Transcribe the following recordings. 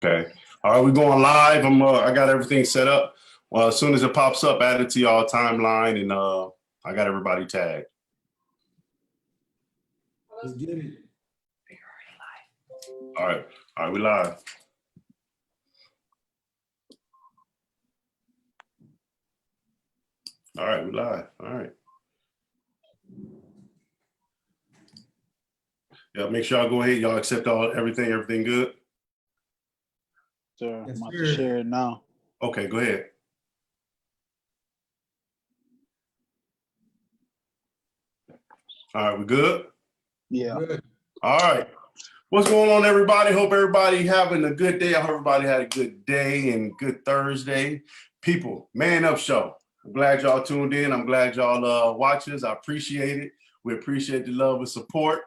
Okay. All right, we're going live. I got everything set up. Well, as soon as it pops up, add it to y'all timeline, and I got everybody tagged. Let's get it. All right, we live. All right, we live. All right. Yeah, make sure y'all go ahead. Y'all accept everything. Everything good? Sure, Yes, I'm about sir. to share it now. Okay, go ahead. All right, we good? Yeah. Good. All right. What's going on, everybody? Hope everybody having a good day. I hope everybody had a good day and good Thursday. People, Man Up Show. I'm glad y'all tuned in. I'm glad y'all watching us. I appreciate it. We appreciate the love and support.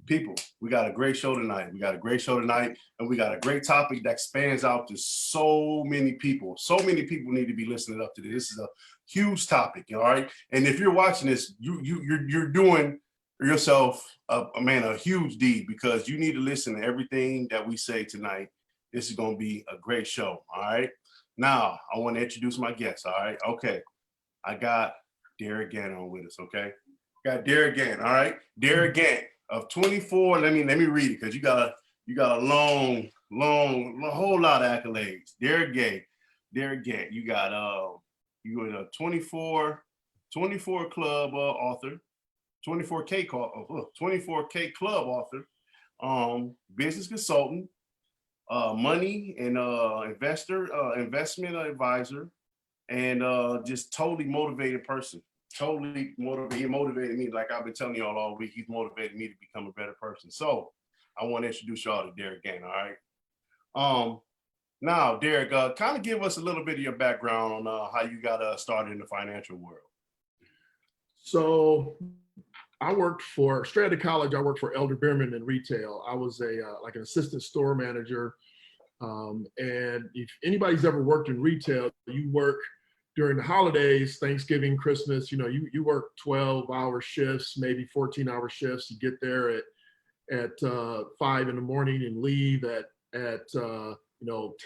People, we got a great show tonight. And we got a great topic that spans out to so many people. So many people need to be listening up to this. This is a huge topic, all right? And if you're watching this, you're doing yourself a huge deed, because you need to listen to everything that we say tonight. This is going to be a great show. All right. Now I want to introduce my guests. All right. Okay. I got Derek Gann on with us. Okay. Got Derek Gann. All right. Derek Gann of 24. Let me read it, because you got a long, whole lot of accolades. Derek Gann. You got a 24 club author. 24K club author, business consultant, money and investment advisor, and just totally motivated person. Totally motivated. He motivated me, like I've been telling y'all all week. He's motivated me to become a better person. So I want to introduce y'all to Derek Gann. All right. Now, Derek, kind of give us a little bit of your background on how you got started in the financial world. So I worked straight out of college. I worked for Elder Beerman in retail. I was like an assistant store manager. And if anybody's ever worked in retail, you work during the holidays, Thanksgiving, Christmas. You work 12-hour shifts, maybe 14-hour shifts. You get there at 5 in the morning and leave at 10,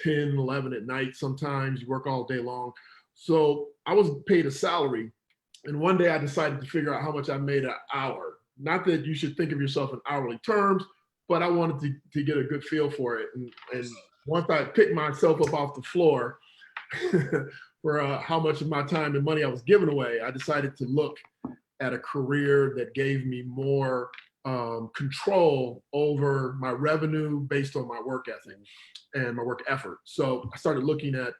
11 at night. Sometimes you work all day long. So I was paid a salary. And one day I decided to figure out how much I made an hour. Not that you should think of yourself in hourly terms, but I wanted to get a good feel for it. And once I picked myself up off the floor for how much of my time and money I was giving away, I decided to look at a career that gave me more control over my revenue based on my work ethic and my work effort. So I started looking at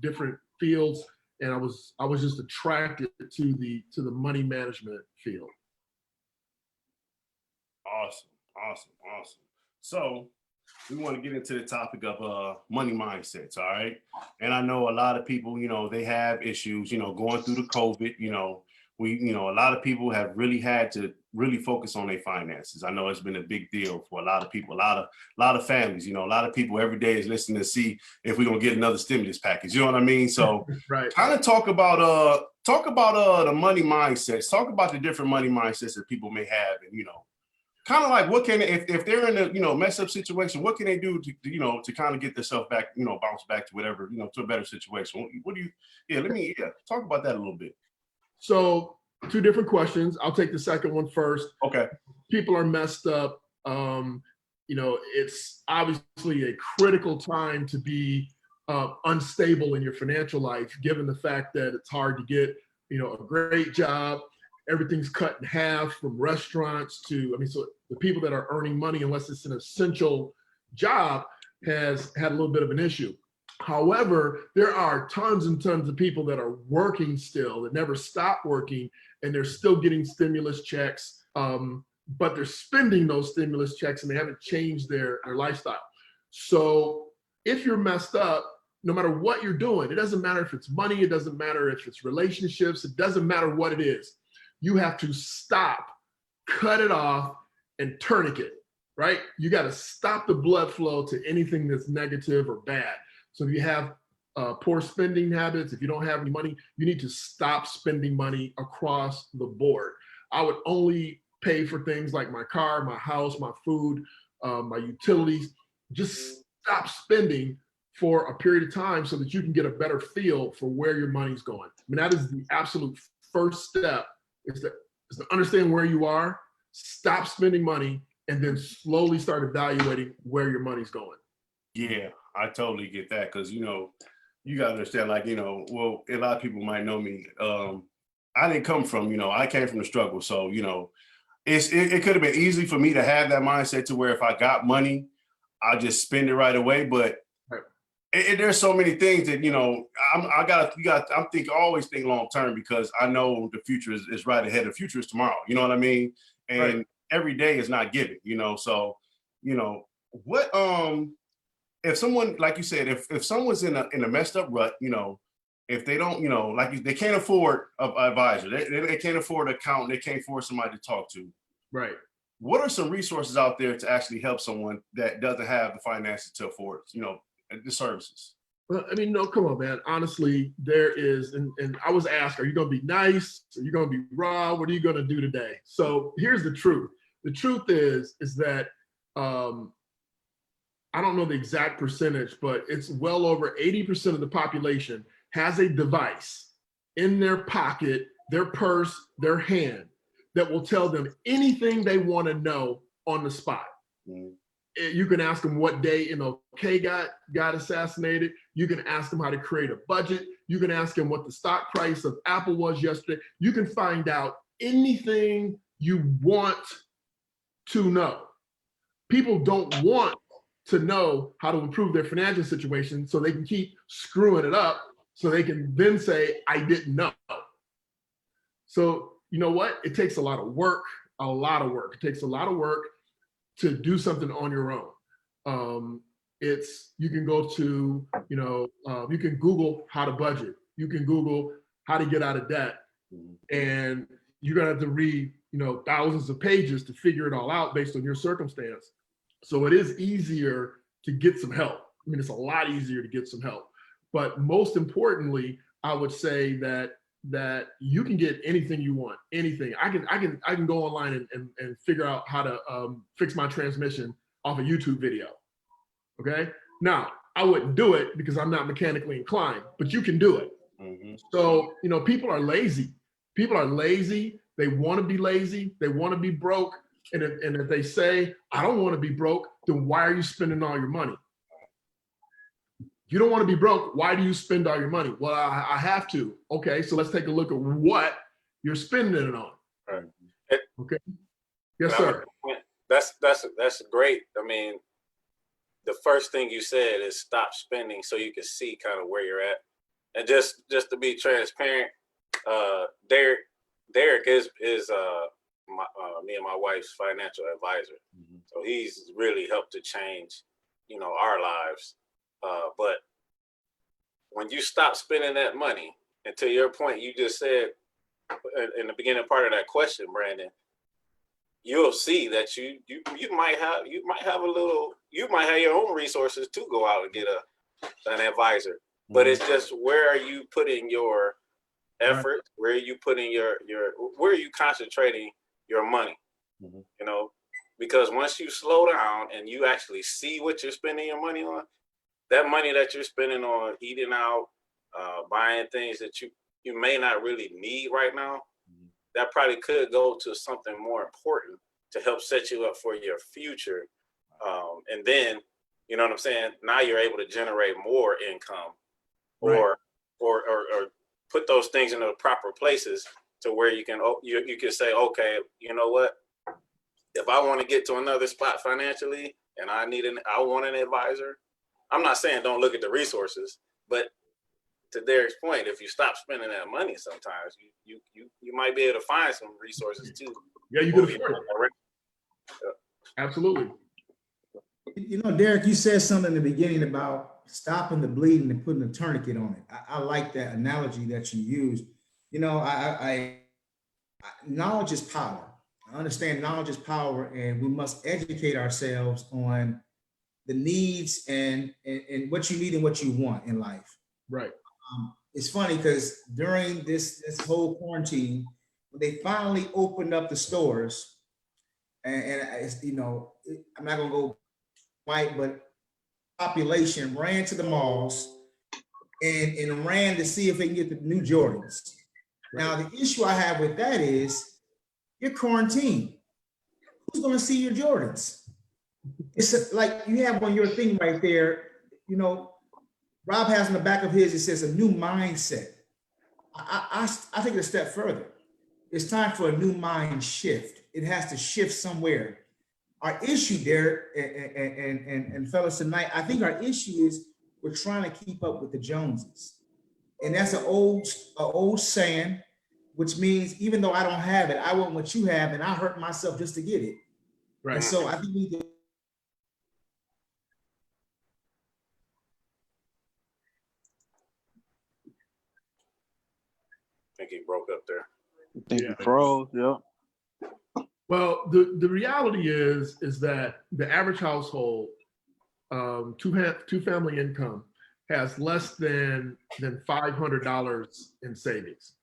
different fields, and I was just attracted to the money management field. Awesome. So we want to get into the topic of money mindsets, all right? And I know a lot of people, they have issues, going through the COVID, a lot of people have really had to really focus on their finances. I know it's been a big deal for a lot of people, a lot of families. A lot of people every day is listening to see if we're gonna get another stimulus package. You know what I mean? So right. Kind of talk about the money mindsets. Talk about the different money mindsets that people may have, and kind of like what can if they're in a mess up situation, what can they do to kind of get themselves back, bounce back to whatever, to a better situation. What do you talk about that a little bit. So 2 different questions. I'll take the second one first. Okay. People are messed up. It's obviously a critical time to be unstable in your financial life, given the fact that it's hard to get, a great job. Everything's cut in half, from restaurants to, so the people that are earning money, unless it's an essential job, has had a little bit of an issue. However, there are tons and tons of people that are working still, that never stop working, and they're still getting stimulus checks, but they're spending those stimulus checks and they haven't changed their lifestyle. So if you're messed up, no matter what you're doing, it doesn't matter if it's money, it doesn't matter if it's relationships, it doesn't matter what it is. You have to stop, cut it off, and tourniquet, right? You got to stop the blood flow to anything that's negative or bad. So if you have poor spending habits, if you don't have any money, you need to stop spending money across the board. I would only pay for things like my car, my house, my food, my utilities. Just stop spending for a period of time so that you can get a better feel for where your money's going. I mean, that is the absolute first step, is to understand where you are, stop spending money, and then slowly start evaluating where your money's going. Yeah, I totally get that, because you got to understand, like, well, a lot of people might know me. I didn't come from, I came from the struggle. So, it could have been easy for me to have that mindset to where if I got money, I'll just spend it right away. But Right. there's so many things that, always think long term, because I know the future is right ahead. The future is tomorrow. You know what I mean? And Right. every day is not given, so, what, if someone, like you said, if someone's in a messed up rut, if they don't, they can't afford an advisor, they can't afford an accountant, they can't afford somebody to talk to. Right. What are some resources out there to actually help someone that doesn't have the finances to afford, the services? Well, I mean, no, come on, man. Honestly, there is, and I was asked, are you going to be nice? Are you going to be raw? What are you going to do today? So here's the truth. The truth is that I don't know the exact percentage, but it's well over 80% of the population has a device in their pocket, their purse, their hand, that will tell them anything they want to know on the spot. Mm. You can ask them what day MLK got assassinated. You can ask them how to create a budget. You can ask them what the stock price of Apple was yesterday. You can find out anything you want to know. People don't want to know how to improve their financial situation, so they can keep screwing it up, so they can then say, I didn't know. So you know what? It takes a lot of work, It takes a lot of work to do something on your own. You can go to, you can Google how to budget. You can Google how to get out of debt. And you're gonna have to read, thousands of pages to figure it all out based on your circumstance. So it is easier to get some help. I mean, it's a lot easier to get some help. But most importantly, I would say that you can get anything you want, anything. I can go online and figure out how to fix my transmission off a YouTube video. Okay. Now, I wouldn't do it because I'm not mechanically inclined, but you can do it. Mm-hmm. So, people are lazy. People are lazy. They want to be lazy. They want to be broke. And if they say, I don't want to be broke, then why are you spending all your money? You don't want to be broke. Why do you spend all your money? Well, I have to. Okay, so let's take a look at what you're spending it on. Right. Okay. Yes, sir. That's great. I mean, the first thing you said is stop spending so you can see kind of where you're at. And just to be transparent, Derek is me and my wife's financial advisor. Mm-hmm. So he's really helped to change, our lives. But when you stop spending that money, and to your point, you just said in the beginning part of that question, Brandon, you'll see that you might have your own resources to go out and get an advisor. Mm-hmm. But it's just, where are you putting your effort? Right. Where are you putting where are you concentrating your money? Mm-hmm. Because once you slow down and you actually see what you're spending your money on, that money that you're spending on eating out, buying things that you may not really need right now, mm-hmm. that probably could go to something more important to help set you up for your future. And then, you know what I'm saying? Now you're able to generate more income, right. or put those things in the proper places to where you can say, okay, you know what? If I want to get to another spot financially and I want an advisor, I'm not saying don't look at the resources, but to Derek's point, if you stop spending that money, sometimes you might be able to find some resources too. Yeah, you could afford it. Absolutely. Derek, you said something in the beginning about stopping the bleeding and putting a tourniquet on it. I like that analogy that you used. Knowledge is power. I understand knowledge is power, and we must educate ourselves on the needs and what you need and what you want in life. Right. It's funny because during this whole quarantine, when they finally opened up the stores, and I'm not gonna go white, but population ran to the malls and ran to see if they can get the new Jordans. Now, the issue I have with that is you're quarantined. Who's going to see your Jordans? It's like you have on your thing right there, you know, Rob has in the back of his, it says a new mindset. I think it a step further. It's time for a new mind shift. It has to shift somewhere. Our issue there, and fellas tonight, I think our issue is we're trying to keep up with the Joneses. And that's an old saying, which means even though I don't have it, I want what you have, and I hurt myself just to get it. Right. And so I think we need to. I think he broke up there. I think Yeah. he froze. Yep. Well, the reality is that the average household, two family income, has less than $500 in savings.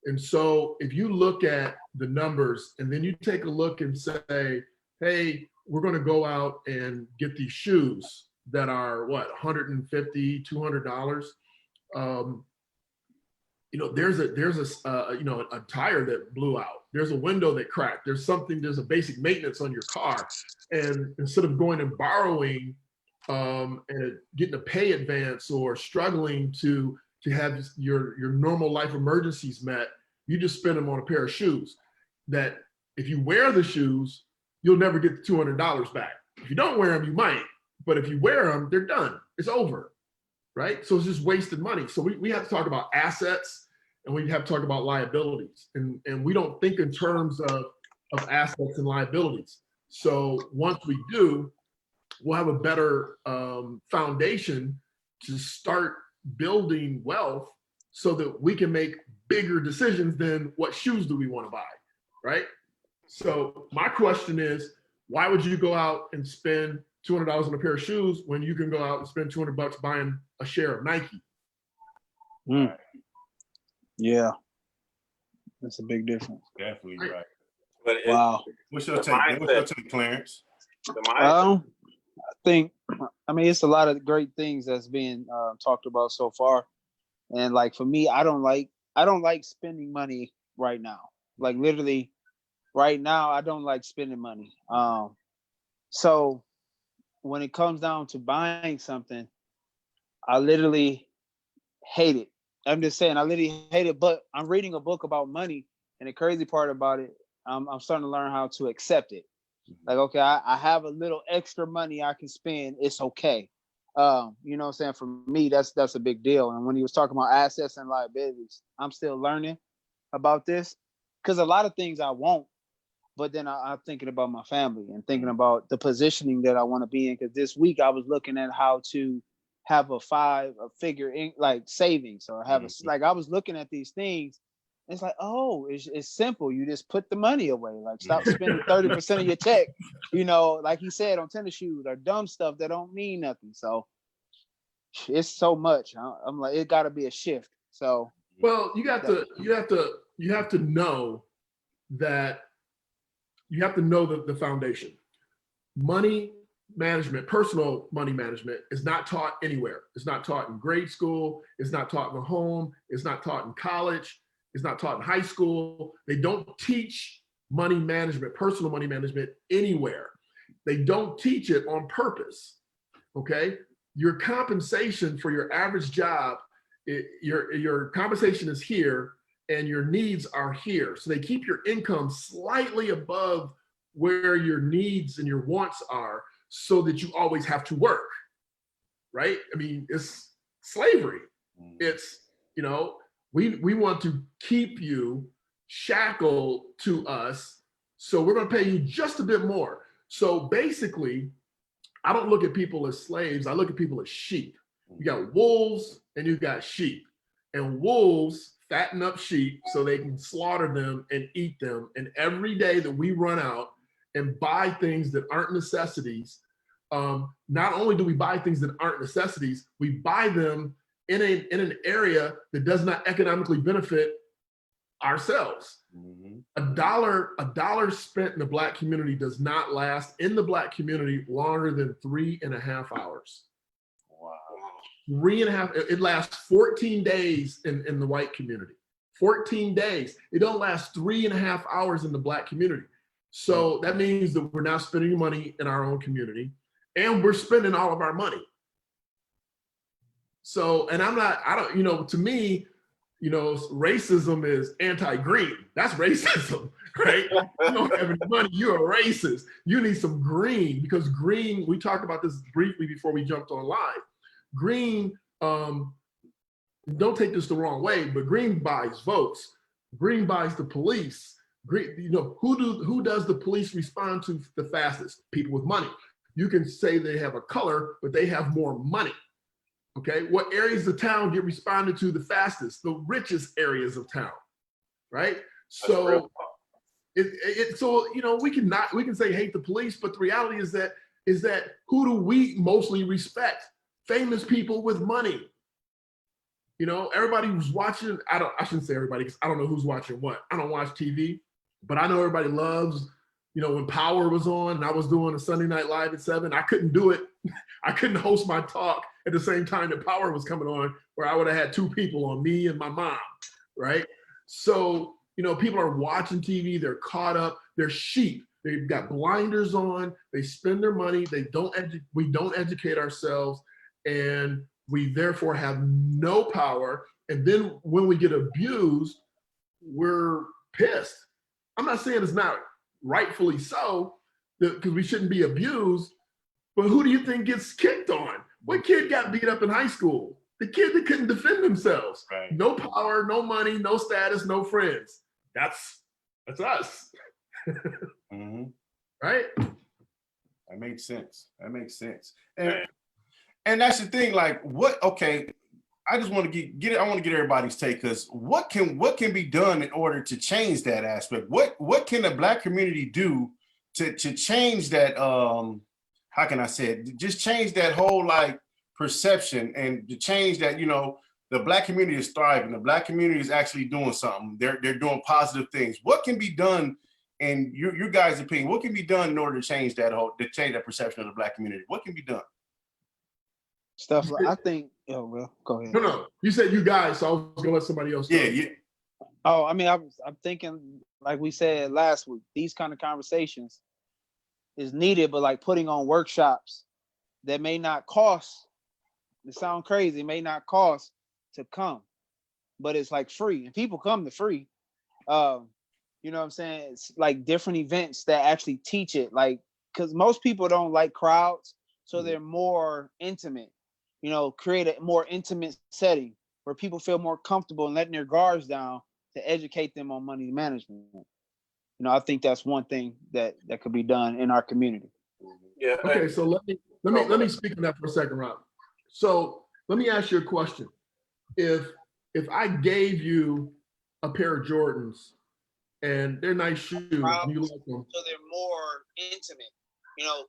And so if you look at the numbers and then you take a look and say, hey, we're going to go out and get these shoes that are what, $150, $200. You know, there's a tire that blew out. There's a window that cracked. There's a basic maintenance on your car. And instead of going and borrowing and getting a pay advance or struggling to have your normal life emergencies met, you just spend them on a pair of shoes that if you wear the shoes, you'll never get the $200 back. If you don't wear them, you might, but if you wear them, they're done. It's over, right? So it's just wasted money. So we have to talk about assets and we have to talk about liabilities. And we don't think in terms of assets and liabilities. So once we do, we'll have a better foundation to start building wealth so that we can make bigger decisions than what shoes do we want to buy, right? So my question is, why would you go out and spend $200 on a pair of shoes when you can go out and spend $200 buying a share of Nike? Mm. Yeah, that's a big difference. Definitely right. But Wow. What's your take? What's your take, Clarence? the mindset, I mean, it's a lot of great things that's being talked about so far, and like for me, I don't like spending money right now. Like literally, right now, I don't like spending money. So when it comes down to buying something, I literally hate it. I'm just saying, I literally hate it. But I'm reading a book about money, and the crazy part about it, I'm starting to learn how to accept it. Like, okay, I have a little extra money I can spend. It's okay. You know what I'm saying? For me, that's a big deal. And when he was talking about assets and liabilities, I'm still learning about this because a lot of things I won't, but then I'm thinking about my family and thinking about the positioning that I want to be in. Because this week I was looking at how to have a figure in like savings or have like I was looking at these things. It's like, oh, it's simple. You just put the money away. Like, stop spending 30% of your check, you know, like he said, on tennis shoes or dumb stuff that don't mean nothing. So it's so much. I'm like, it got to be a shift. So, well, you have to know that you have to know the foundation. Money management, personal money management is not taught anywhere. It's not taught in grade school. It's not taught in the home. It's not taught in college. It's not taught in high school. They don't teach money management, personal money management anywhere. They don't teach it on purpose, okay? Your compensation for your average job, your compensation is here and your needs are here. So they keep your income slightly above where your needs and your wants are so that you always have to work, right? I mean, it's slavery. It's, you know, we want to keep you shackled to us, so we're going to pay you just a bit more. So basically, I don't look at people as slaves. I look at people as sheep. You got wolves and you got sheep. And wolves fatten up sheep so they can slaughter them and eat them. And every day that we run out and buy things that aren't necessities, not only do we buy things that aren't necessities, we buy them in an area that does not economically benefit ourselves. A dollar spent in the Black community does not last in the Black community longer than 3.5 hours. 3.5, it lasts 14 days in the white community. 14 days. It don't last 3.5 hours in the black community. So that means that we're not spending money in our own community and we're spending all of our money. So, and to me, racism is anti-green. That's racism, right? You don't have any money, you're a racist. You need some green, because green, we talked about this briefly before we jumped on live. Green, don't take this the wrong way, but green buys votes. Green buys the police. Green, who does the police respond to the fastest? People with money. You can say they have a color, but they have more money. Okay, what areas of town get responded to the fastest? The richest areas of town, right? So, we can say hate the police, but the reality is that who do we mostly respect? Famous people with money. Everybody who's watching. I shouldn't say everybody, because I don't know who's watching what. I don't watch TV, but I know everybody loves. When Power was on and I was doing a Sunday Night Live at 7, I couldn't do it. I couldn't host my talk at the same time that Power was coming on, where I would have had 2 people on, me and my mom, right? So, people are watching TV, they're caught up, they're sheep. They've got blinders on, they spend their money, we don't educate ourselves, and we therefore have no power. And then when we get abused, we're pissed. I'm not saying it's not rightfully so, because we shouldn't be abused, but who do you think gets kicked on? What kid got beat up in high school? The kid that couldn't defend themselves. Right. No power, no money, no status, no friends. That's us. Mm-hmm. Right? That makes sense. And that's the thing, like, I just want to get it. I want to get everybody's take, because what can be done in order to change that aspect? What can the black community do to change that? How can I say it? Just change that whole perception, and to change that the black community is thriving. The black community is actually doing something. They're doing positive things. What can be done, in your guys' opinion? What can be done in order to change that perception of the black community? What can be done? Stuff I think. Oh well, go ahead. No. You said you guys, so I was gonna let somebody else. Yeah. Oh, I mean, I'm thinking, like we said last week, these kind of conversations is needed, but putting on workshops that may not cost. It sound crazy, may not cost to come, but it's free, and people come to free. You know what I'm saying? It's different events that actually teach it, because most people don't like crowds, so they're more intimate. Create a more intimate setting where people feel more comfortable and letting their guards down to educate them on money management. I think that's one thing that could be done in our community. Yeah. Okay, so let me speak on that for a second, Rob. So let me ask you a question. If I gave you a pair of Jordans and they're nice shoes, and you like them, so they're more intimate.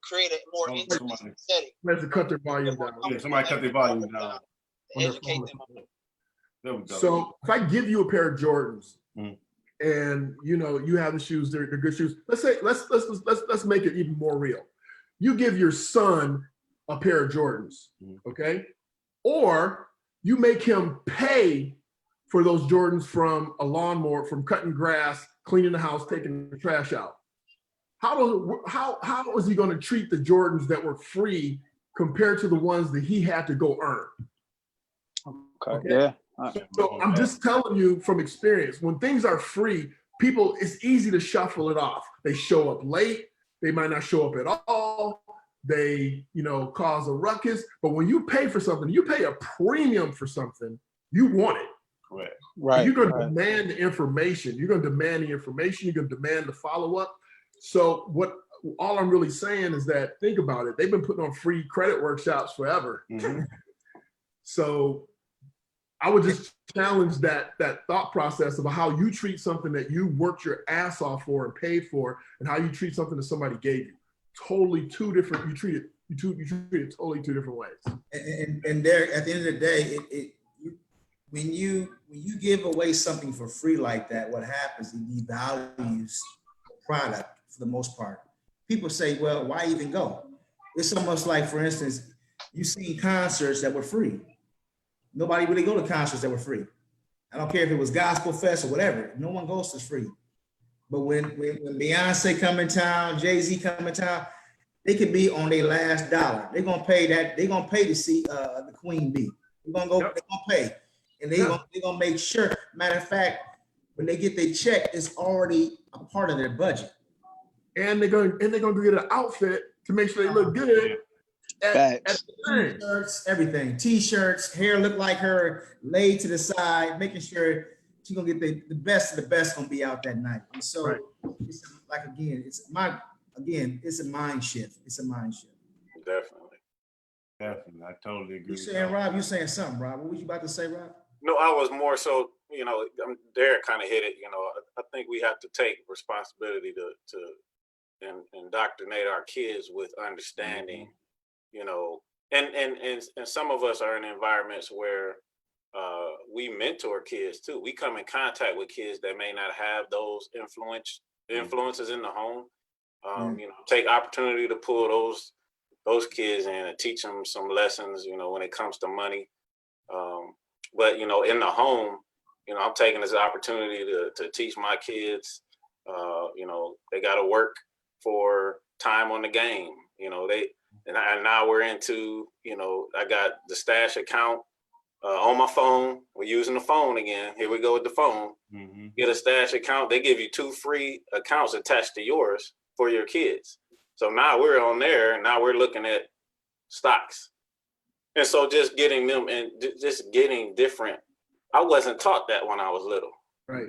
Create a more intimate setting. Let's cut their volume down. Yeah, somebody cut their volume down. Educate them. There we go. So if I give you a pair of Jordans, and you have the shoes, they're good shoes. Let's make it even more real. You give your son a pair of Jordans, okay? Or you make him pay for those Jordans from a lawnmower, from cutting grass, cleaning the house, taking the trash out. How is he going to treat the Jordans that were free compared to the ones that he had to go earn? Okay. Yeah. So I'm just telling you from experience, when things are free, it's easy to shuffle it off. They show up late. They might not show up at all. They, cause a ruckus. But when you pay for something, you pay a premium for something, you want it. Correct. Right. You're going to demand the information. You're going to demand the information. You're going to demand the follow-up. So all I'm really saying is that, think about it. They've been putting on free credit workshops forever. Mm-hmm. So I would just challenge that thought process about how you treat something that you worked your ass off for and paid for, and how you treat something that somebody gave you. Totally two different. You treat it totally 2 different ways. And there, at the end of the day, when you give away something for free like that, what happens? It devalues the product for the most part. People say, "Well, why even go?" It's almost like, for instance, You seen concerts that were free. Nobody really go to concerts that were free. I don't care if it was gospel fest or whatever. No one goes to free. But when Beyonce come in town, Jay-Z come in town, they could be on their last dollar. They're gonna pay that. They're gonna pay to see the Queen Bee. They're gonna go. Yep. They're gonna pay, and they're gonna make sure. Matter of fact, when they get their check, it's already a part of their budget. And they're gonna go get an outfit to make sure they look good. At the time. T-shirts, everything. T-shirts, hair look like her, laid to the side, making sure she's gonna get the best of the best gonna be out that night. And so, Right. it's like it's a mind shift. It's a mind shift. Definitely. Definitely, I totally agree. You saying, Rob? You saying something, Rob? What was you about to say, Rob? No, I was more so, Derek kind of hit it. I think we have to take responsibility to indoctrinate our kids with understanding. And some of us are in environments where we mentor kids too. We come in contact with kids that may not have those influences in the home. Take opportunity to pull those kids in and teach them some lessons, when it comes to money. But in the home, I'm taking this opportunity to teach my kids. They got to work for time on the game. And now we're into, I got the stash account on my phone. We're using the phone again. Here we go with the phone. Mm-hmm. Get a stash account. They give you 2 free accounts attached to yours for your kids. So now we're on there, and now we're looking at stocks. And so just getting them and just getting different. I wasn't taught that when I was little. Right.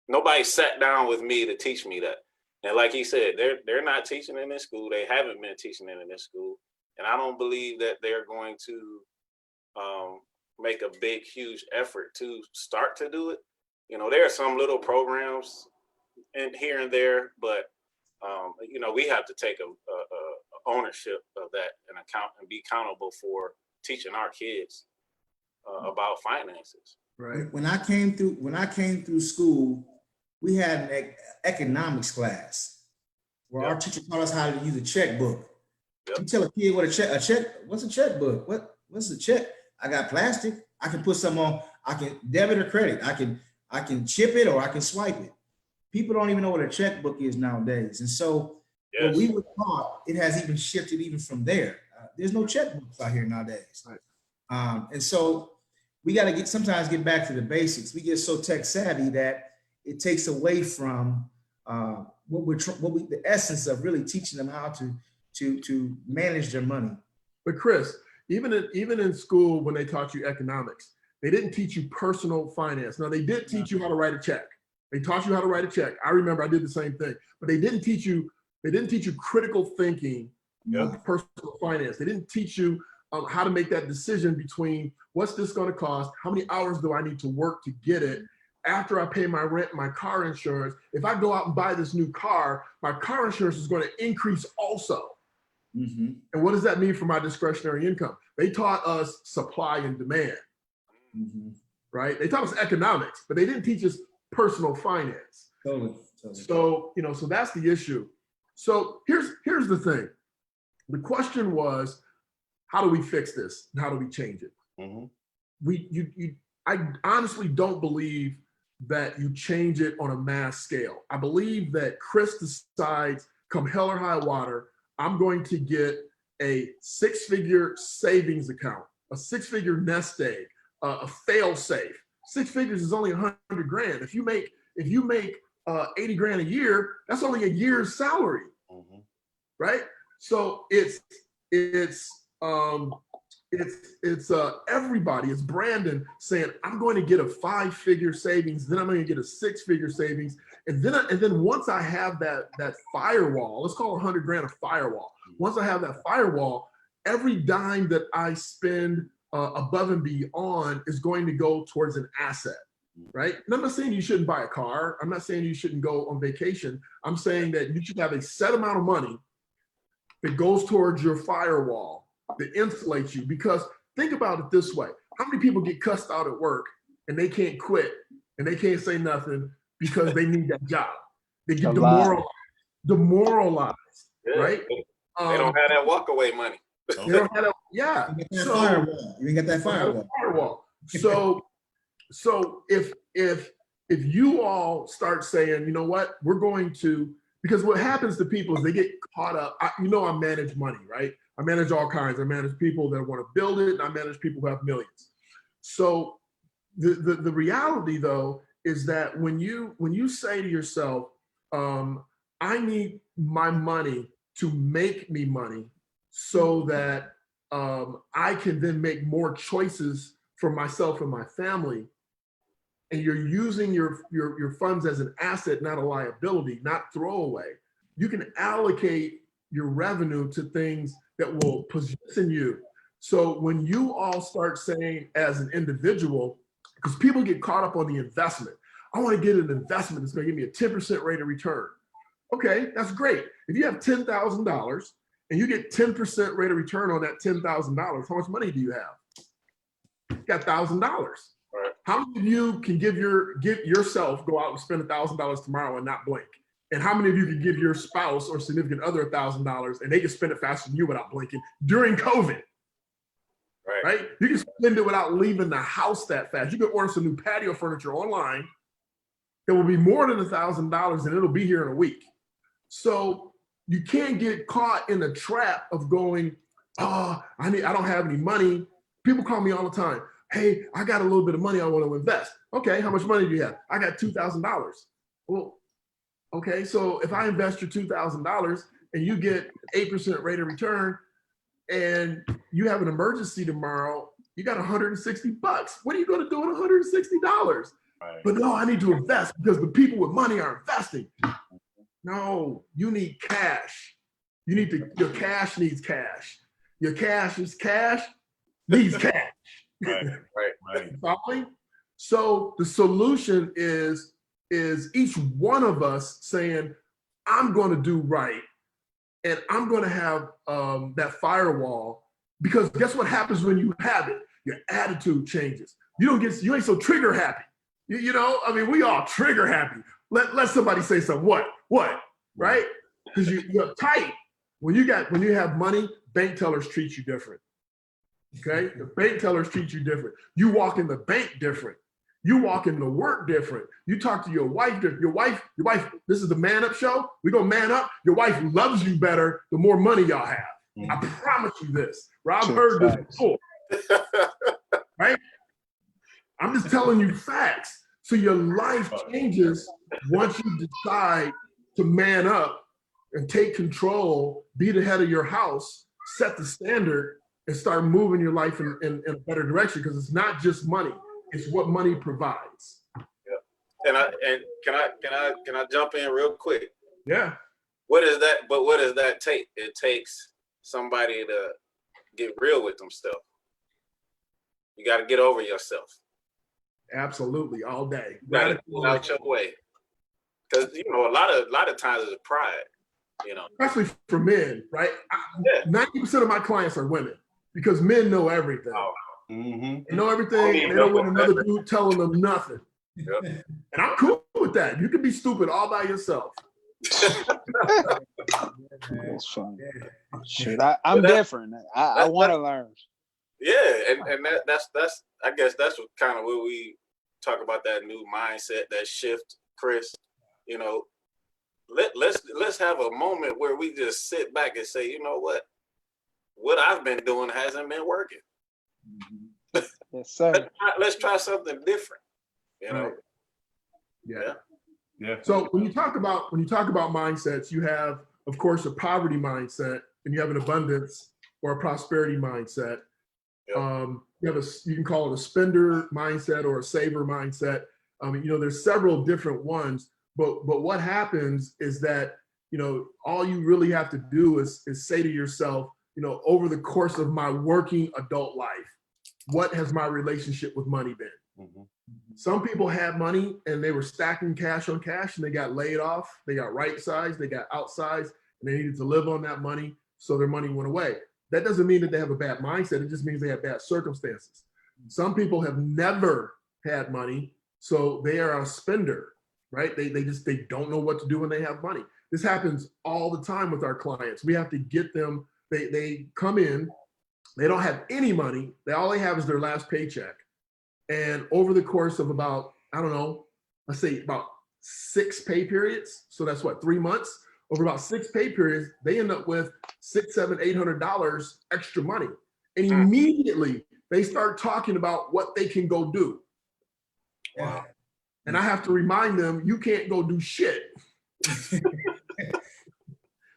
Nobody sat down with me to teach me that. And like he said, they're not teaching in this school. They haven't been teaching it in this school. And I don't believe that they're going to make a big, huge effort to start to do it. There are some little programs here and there, but we have to take a ownership of that and be accountable for teaching our kids about finances. Right. When I came through school, we had an economics class where our teacher taught us how to use a checkbook. Yep. You tell a kid what a check, what's a checkbook? What's a check? I got plastic. I can put some on, I can debit or credit. I can chip it or I can swipe it. People don't even know what a checkbook is nowadays. And so what we were taught, it has even shifted even from there. There's no checkbooks out here nowadays. Right. And so we got to sometimes get back to the basics. We get so tech savvy that it takes away from the essence of really teaching them how to manage their money. But Chris, even in school, when they taught you economics, they didn't teach you personal finance. Now they did teach you how to write a check. They taught you how to write a check. I remember I did the same thing, but they didn't teach you critical thinking of personal finance. They didn't teach you how to make that decision between what's this going to cost, how many hours do I need to work to get it, after I pay my rent, my car insurance. If I go out and buy this new car, my car insurance is going to increase also. Mm-hmm. And what does that mean for my discretionary income? They taught us supply and demand, right? They taught us economics, but they didn't teach us personal finance. Totally. So, so that's the issue. So here's the thing. The question was, how do we fix this? And how do we change it? Mm-hmm. I honestly don't believe that you change it on a mass scale. I believe that Chris decides, come hell or high water, I'm going to get a 6-figure savings account, a 6-figure nest egg, a fail safe. 6 figures is only 100 grand. If you make 80 grand a year, that's only a year's salary, right? So it's everybody. It's Brandon saying, I'm going to get a 5-figure savings, then I'm going to get a 6-figure savings, and then once I have that firewall, let's call 100 grand a firewall. Once I have that firewall, every dime that I spend above and beyond is going to go towards an asset, right? And I'm not saying you shouldn't buy a car. I'm not saying you shouldn't go on vacation. I'm saying that you should have a set amount of money that goes towards your firewall that insulates you. Because think about it this way. How many people get cussed out at work and they can't quit and they can't say nothing because they need that job? They get demoralized, right? They don't have that walk away money. They don't have yeah. You get that So firewall. You ain't got that firewall. firewall. So if you all start saying, you know what, we're going to, because what happens to people is they get caught up. I manage money, right? I manage all kinds. I manage people that want to build it, and I manage people who have millions. So the reality though is that when you say to yourself, I need my money to make me money so that I can then make more choices for myself and my family, and you're using your funds as an asset, not a liability, not throwaway, you can allocate your revenue to things that will position you. So when you all start saying as an individual, because people get caught up on the investment, I want to get an investment that's going to give me a 10% rate of return. Okay, that's great. If you have $10,000 and you get 10% rate of return on that $10,000, how much money do you have? You got $1,000. Right. How many of you can give yourself go out and spend $1,000 tomorrow and not blink? And how many of you can give your spouse or significant other $1,000 and they can spend it faster than you without blinking during COVID? Right? You can spend it without leaving the house that fast. You can order some new patio furniture online that will be more than $1,000 and it'll be here in a week. So you can't get caught in the trap of going, oh, I don't have any money. People call me all the time. Hey, I got a little bit of money I want to invest. Okay, how much money do you have? I got $2,000. Well, okay, so if I invest your $2,000 and you get 8% rate of return and you have an emergency tomorrow, you got $160. What are you going to do with $160? Right. But no, I need to invest because the people with money are investing. No, you need cash. Your cash needs cash. Your cash is cash, needs cash. Right. Following? So the solution is each one of us saying, I'm going to do right. And I'm going to have that firewall, because guess what happens when you have it? Your attitude changes. You ain't so trigger happy. You know, I mean, we all trigger happy. Let somebody say something. What? Right? Because you're tight. When you have money, bank tellers treat you different. Okay? The bank tellers treat you different. You walk in the bank different. You walk into work different. You talk to your wife different. Your wife, this is the Man Up show. We're gonna man up. Your wife loves you better the more money y'all have. I promise you this. Rob heard this before. Right? I'm just telling you facts. So your life changes once you decide to man up and take control, be the head of your house, set the standard, and start moving your life in a better direction, because it's not just money. It's what money provides. Yeah. And can I jump in real quick? Yeah. What does that take? It takes somebody to get real with themselves. You got to get over yourself. Absolutely, all day. You got to get out your way, because a lot of times it's pride. Especially for men, right? 90% of my clients are women, because men know everything. Oh. Mm-hmm. They know everything. They don't want another dude telling them nothing. Yep. And I'm cool with that. You can be stupid all by yourself. That's funny. Shit, I'm different. I want to learn. Yeah, and that's I guess that's what kind of what we talk about, that new mindset, that shift, Chris. Let's have a moment where we just sit back and say, you know what I've been doing hasn't been working. Yes, sir. Let's try something different. Right. Yeah. So when you talk about mindsets, you have, of course, a poverty mindset, and you have an abundance or a prosperity mindset. Yep. You can call it a spender mindset or a saver mindset. There's several different ones, but what happens is that all you really have to do is say to yourself, over the course of my working adult life, what has my relationship with money been? Mm-hmm. Some people had money and they were stacking cash on cash, and they got laid off. They got right-sized, they got outsized, and they needed to live on that money, so their money went away. That doesn't mean that they have a bad mindset. It just means they have bad circumstances. Some people have never had money, so they are a spender, right? They don't know what to do when they have money. This happens all the time with our clients. We have to get them They come in, they don't have any money. All they have is their last paycheck. And over the course of about, I don't know, let's say about 6 pay periods. So that's what, 3 months? Over about 6 pay periods, they end up with $600, $700, $800 extra money. And immediately they start talking about what they can go do. Wow. And I have to remind them, you can't go do shit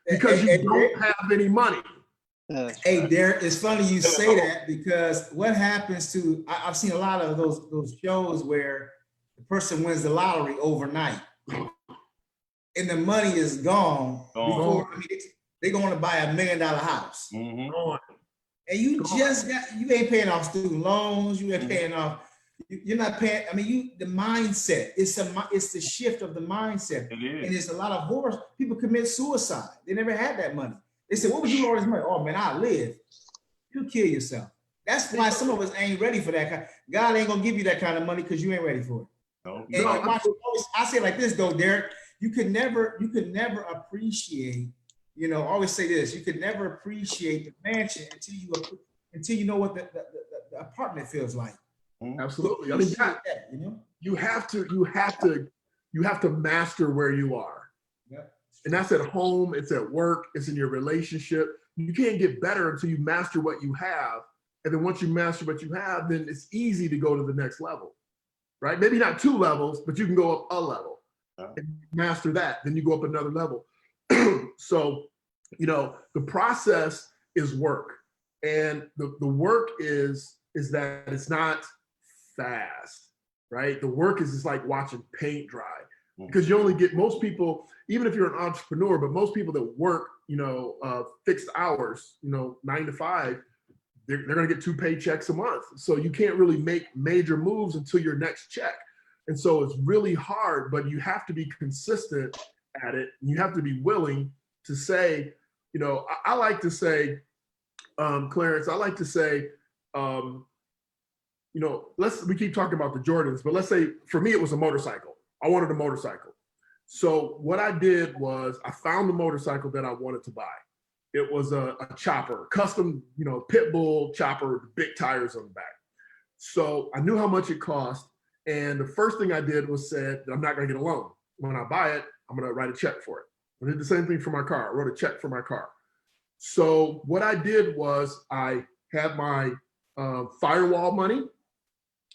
because you don't have any money. Hey, Derek, it's funny you say that, because what happens to, I've seen a lot of those shows where the person wins the lottery overnight and the money is gone before, I mean, they're going to buy $1 million house. Mhm. And you ain't paying off student loans, you ain't paying off, you're not paying, I mean, the mindset, it's the shift of the mindset. It is. And there's a lot of horror, people commit suicide. They never had that money. They said, what would you do with all this money? Oh man, I live. You kill yourself. That's why some of us ain't ready for that. God ain't gonna give you that kind of money because you ain't ready for it. No. And watch, I say it like this though, Derek, you could never appreciate, you know, I always say this, you could never appreciate the mansion until you know what the apartment feels like. Absolutely. I mean, that, you know, you have to master where you are. Yep. And that's at home, it's at work, it's in your relationship. You can't get better until you master what you have. And then once you master what you have, then it's easy to go to the next level, right? Maybe not 2 levels, but you can go up a level. And master that, then you go up another level. So, you know, the process is work. And the work is that it's not fast, right? The work is just like watching paint dry. Because you only get, most people, even if you're an entrepreneur, but most people that work, you know, fixed hours, you know, 9 to 5, they're going to get 2 paychecks a month. So you can't really make major moves until your next check. And so it's really hard, but you have to be consistent at it. And you have to be willing to say, you know, I like to say, Clarence, I like to say, you know, we keep talking about the Jordans, but let's say for me, it was a motorcycle. I wanted a motorcycle. So what I did was I found the motorcycle that I wanted to buy. It was a chopper, custom, you know, pit bull chopper, big tires on the back. So I knew how much it cost. And the first thing I did was said that I'm not going to get a loan. When I buy it, I'm going to write a check for it. I did the same thing for my car. I wrote a check for my car. So what I did was I had my firewall money.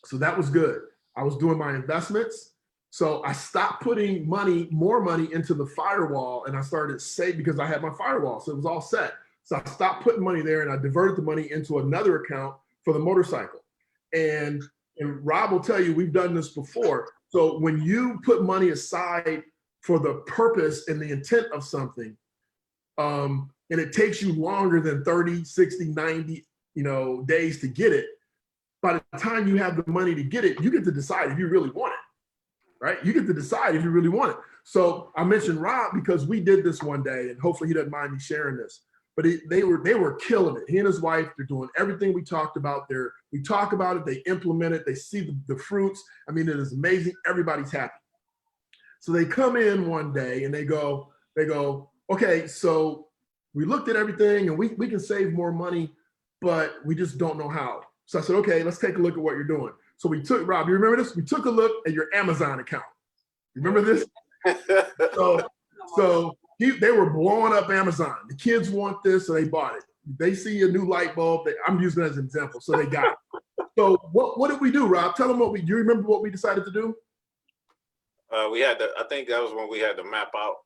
So that was good. I was doing my investments. So I stopped putting more money into the firewall, and I started saving because I had my firewall. So it was all set. So I stopped putting money there, and I diverted the money into another account for the motorcycle. And Rob will tell you, we've done this before. So when you put money aside for the purpose and the intent of something, and it takes you longer than 30, 60, 90, you know, days to get it, by the time you have the money to get it, you get to decide if you really want it. Right? You get to decide if you really want it. So I mentioned Rob because we did this one day, and hopefully he doesn't mind me sharing this. But they were killing it. He and his wife, they're doing everything we talked about. We talk about it, they implement it, they see the fruits. I mean, it is amazing. Everybody's happy. So they come in one day and they go, okay, so we looked at everything and we can save more money, but we just don't know how. So I said, okay, let's take a look at what you're doing. So we took, Rob, you remember this? We took a look at your Amazon account. Remember this? So they were blowing up Amazon. The kids want this, so they bought it. They see a new light bulb. I'm using it as an example, so they got it. So what did we do, Rob? Tell them do you remember what we decided to do? We had I think that was when we had to map out.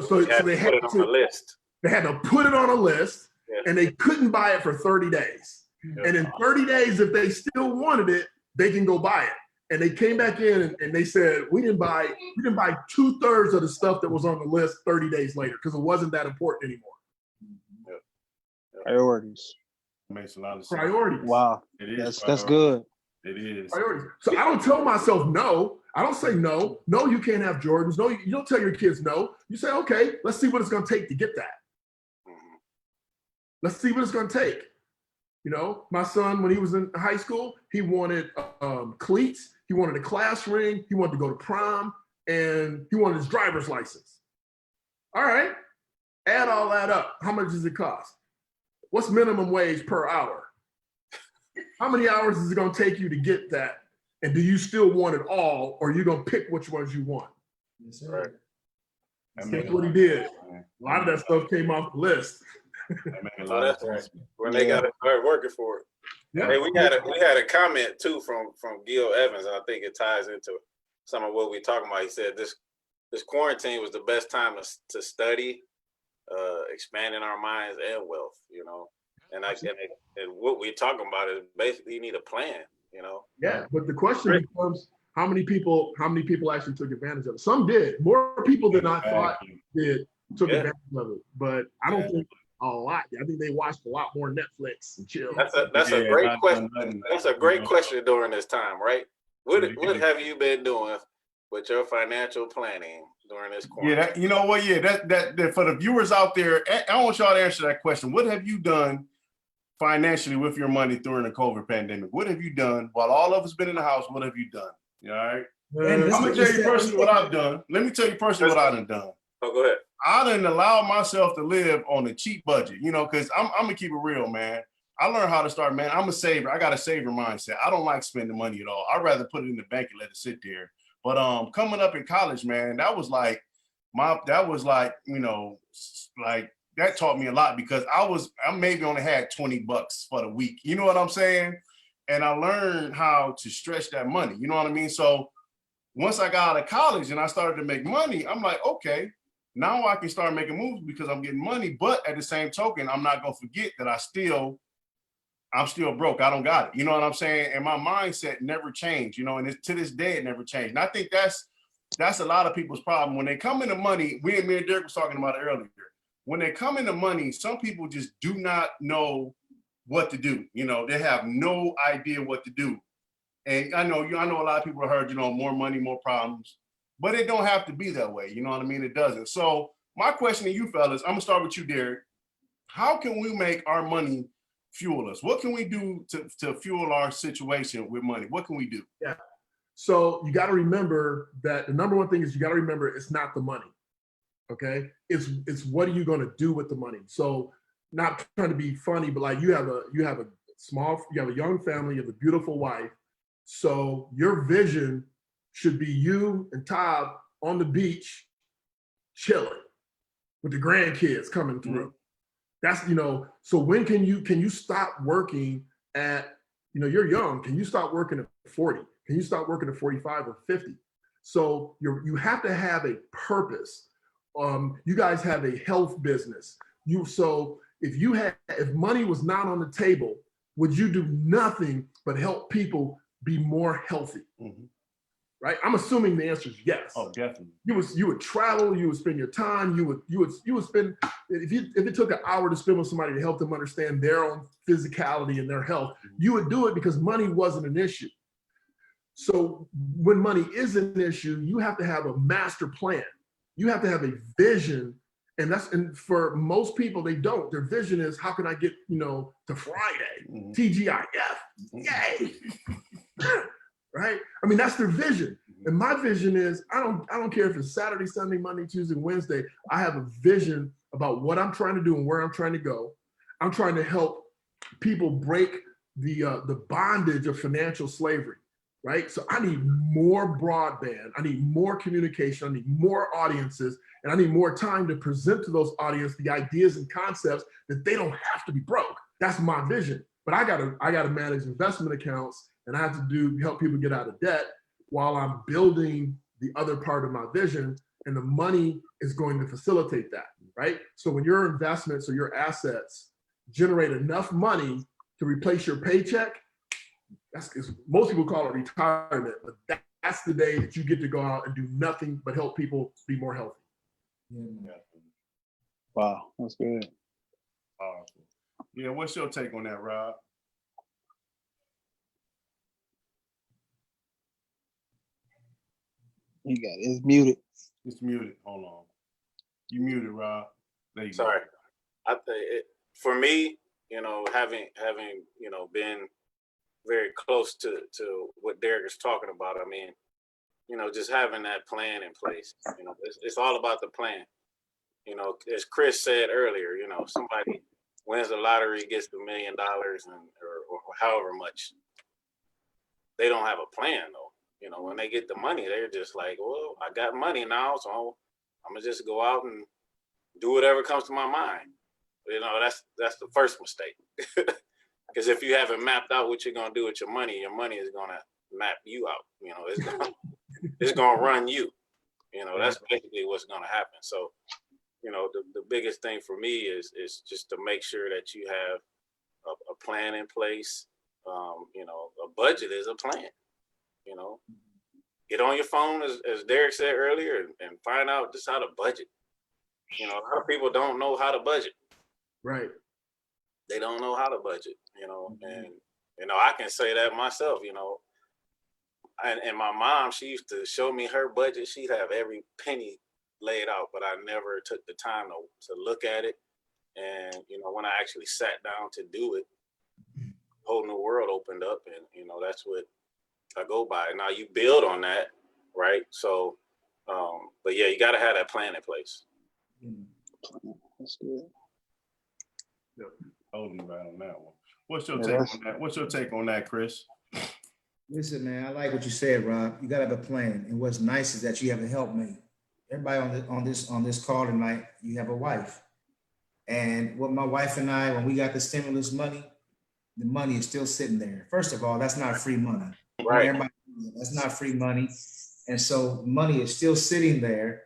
So they had to put it on a list. They had to put it on a list, and they couldn't buy it for 30 days. And in 30 days, if they still wanted it, they can go buy it. And they came back in and they said, we didn't buy 2/3 of the stuff that was on the list 30 days later because it wasn't that important anymore. Priorities. Makes a lot of sense. Priorities. Wow. It is. That's good. It is. Priorities. So I don't tell myself no. I don't say no. No, you can't have Jordans. No, you don't tell your kids no. You say, okay, let's see what it's going to take to get that. Let's see what it's going to take. You know, my son, when he was in high school, he wanted cleats, he wanted a class ring, he wanted to go to prom, and he wanted his driver's license. All right. Add all that up. How much does it cost? What's minimum wage per hour? How many hours is it going to take you to get that? And do you still want it all, or are you going to pick which ones you want? Yes, sir. That's what he did. A lot of that stuff came off the list. So that's right. When they got to start working for it. Yeah. Hey, we had a comment too from Gil Evans, and I think it ties into some of what we're talking about. He said this quarantine was the best time to study, expanding our minds and wealth, you know. And what we're talking about is basically you need a plan, you know. Yeah, but the question becomes how many people actually took advantage of it? Some did. More people than I thought took advantage of it. But I don't think a lot. I think they watched a lot more Netflix and chill. That's a great question. That's a great question during this time, right? What have you been doing with your financial planning during this quarantine? Yeah, you know what? Yeah, that for the viewers out there, I want y'all to answer that question. What have you done financially with your money during the COVID pandemic? What have you done while all of us been in the house? What have you done? You all right? I'm gonna tell you personally what I've done. Let me tell you personally what I've done. Oh, go ahead. I didn't allow myself to live on a cheap budget, you know, because I'm gonna keep it real, man. I learned how to start, man. I'm a saver. I got a saver mindset. I don't like spending money at all. I'd rather put it in the bank and let it sit there. But coming up in college, man, that was like, you know, like that taught me a lot because I maybe only had $20 for the week. You know what I'm saying? And I learned how to stretch that money. You know what I mean? So once I got out of college and I started to make money, I'm like, okay, now I can start making moves because I'm getting money. But at the same token, I'm not gonna forget that I'm still broke. I don't got it. You know what I'm saying? And my mindset never changed, you know, and to this day, it never changed. And I think that's a lot of people's problem. When they come into money, me and Derek was talking about it earlier. When they come into money, some people just do not know what to do. You know, they have no idea what to do. And I know a lot of people have heard, you know, more money, more problems, but it don't have to be that way. You know what I mean? It doesn't. So my question to you fellas, I'm gonna start with you, Derek. How can we make our money fuel us? What can we do to fuel our situation with money? What can we do? Yeah. So you got to remember that the number one thing is you got to remember it's not the money. Okay. It's what are you going to do with the money? So not trying to be funny, but like you have a young family, you have a beautiful wife. So your vision should be you and Todd on the beach, chilling with the grandkids coming through. Mm-hmm. That's, you know, so when can you stop working at, you know, you're young. Can you stop working at 40? Can you stop working at 45 or 50? So you have to have a purpose. You guys have a health business. So if money was not on the table, would you do nothing but help people be more healthy? Mm-hmm. Right? I'm assuming the answer is yes. Oh, definitely. You would travel, you would spend your time, you would spend, if it took an hour to spend with somebody to help them understand their own physicality and their health, you would do it because money wasn't an issue. So when money is an issue, you have to have a master plan. You have to have a vision. And for most people, they don't. Their vision is, how can I get, you know, to Friday? Mm-hmm. TGIF. Yay. Right? I mean, that's their vision. And my vision is, I don't care if it's Saturday, Sunday, Monday, Tuesday, Wednesday. I have a vision about what I'm trying to do and where I'm trying to go. I'm trying to help people break the bondage of financial slavery, right? So I need more broadband. I need more communication. I need more audiences. And I need more time to present to those audience the ideas and concepts that they don't have to be broke. That's my vision. But I gotta manage investment accounts, and I have to help people get out of debt while I'm building the other part of my vision, and the money is going to facilitate that, right? So when your investments or your assets generate enough money to replace your paycheck, most people call it retirement, but that's the day that you get to go out and do nothing but help people be more healthy. Yeah. Wow, that's good. Powerful. Yeah, what's your take on that, Rob? It's muted. It's muted. Hold on. You muted, Rob. There you Sorry. go. I think for me, you know, having you know been very close to what Derek is talking about. I mean, you know, just having that plan in place. You know, it's all about the plan. You know, as Chris said earlier, you know, somebody wins the lottery, gets $1 million or however much. They don't have a plan though. You know, when they get the money, they're just like, well, I got money now, so I'm gonna just go out and do whatever comes to my mind. You know, that's the first mistake. Because if you haven't mapped out what you're gonna do with your money is gonna map you out. You know, it's gonna run you. You know, that's basically what's gonna happen. So, you know, the biggest thing for me is just to make sure that you have a plan in place. You know, a budget is a plan. You know, get on your phone, as Derek said earlier, and find out just how to budget. You know, a lot of people don't know how to budget. Right. They don't know how to budget, you know, and, you know, I can say that myself, you know, and my mom, she used to show me her budget. She'd have every penny laid out, but I never took the time to look at it. And, you know, when I actually sat down to do it, a whole new world opened up, and, you know, that's what I go by. Now you build on that, right? So, but yeah, you got to have that plan in place. That's good. Yep. Totally right on that one. What's your take on that? What's your take on that, Chris? Listen, man, I like what you said, Rob. You gotta have a plan. And what's nice is that you have a helpmate. Everybody on this call tonight, you have a wife. And what my wife and I, when we got the stimulus money, the money is still sitting there. First of all, that's not free money. Right. Everybody, that's not free money. And so money is still sitting there.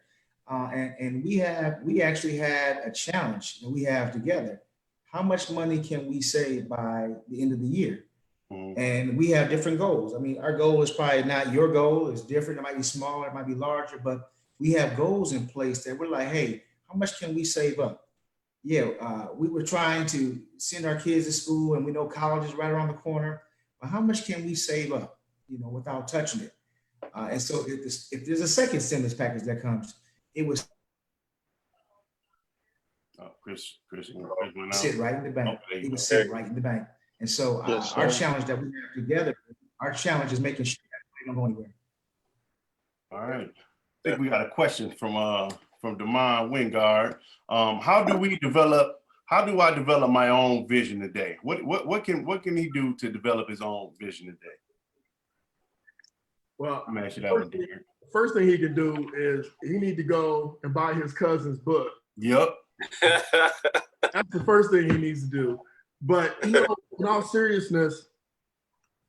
And we actually had a challenge that we have together. How much money can we save by the end of the year? And we have different goals. I mean, our goal is probably not your goal. It's different. It might be smaller, it might be larger, but we have goals in place that we're like, hey, how much can we save up? Yeah, we were trying to send our kids to school, and we know college is right around the corner, but how much can we save up, you know, without touching it? And so if there's a second stimulus package that comes, it was Chris went out. sit right in the bank. Okay. It would sit right in the bank. And so our challenge that we have together, our challenge is making sure that we don't go anywhere. All right. I think we got a question from Damon Wingard. How do I develop my own vision today? What can he do to develop his own vision today? Well, I'm asking that one, Derek. First thing he can do is he need to go and buy his cousin's book. Yep. That's the first thing he needs to do. But, you know, in all seriousness,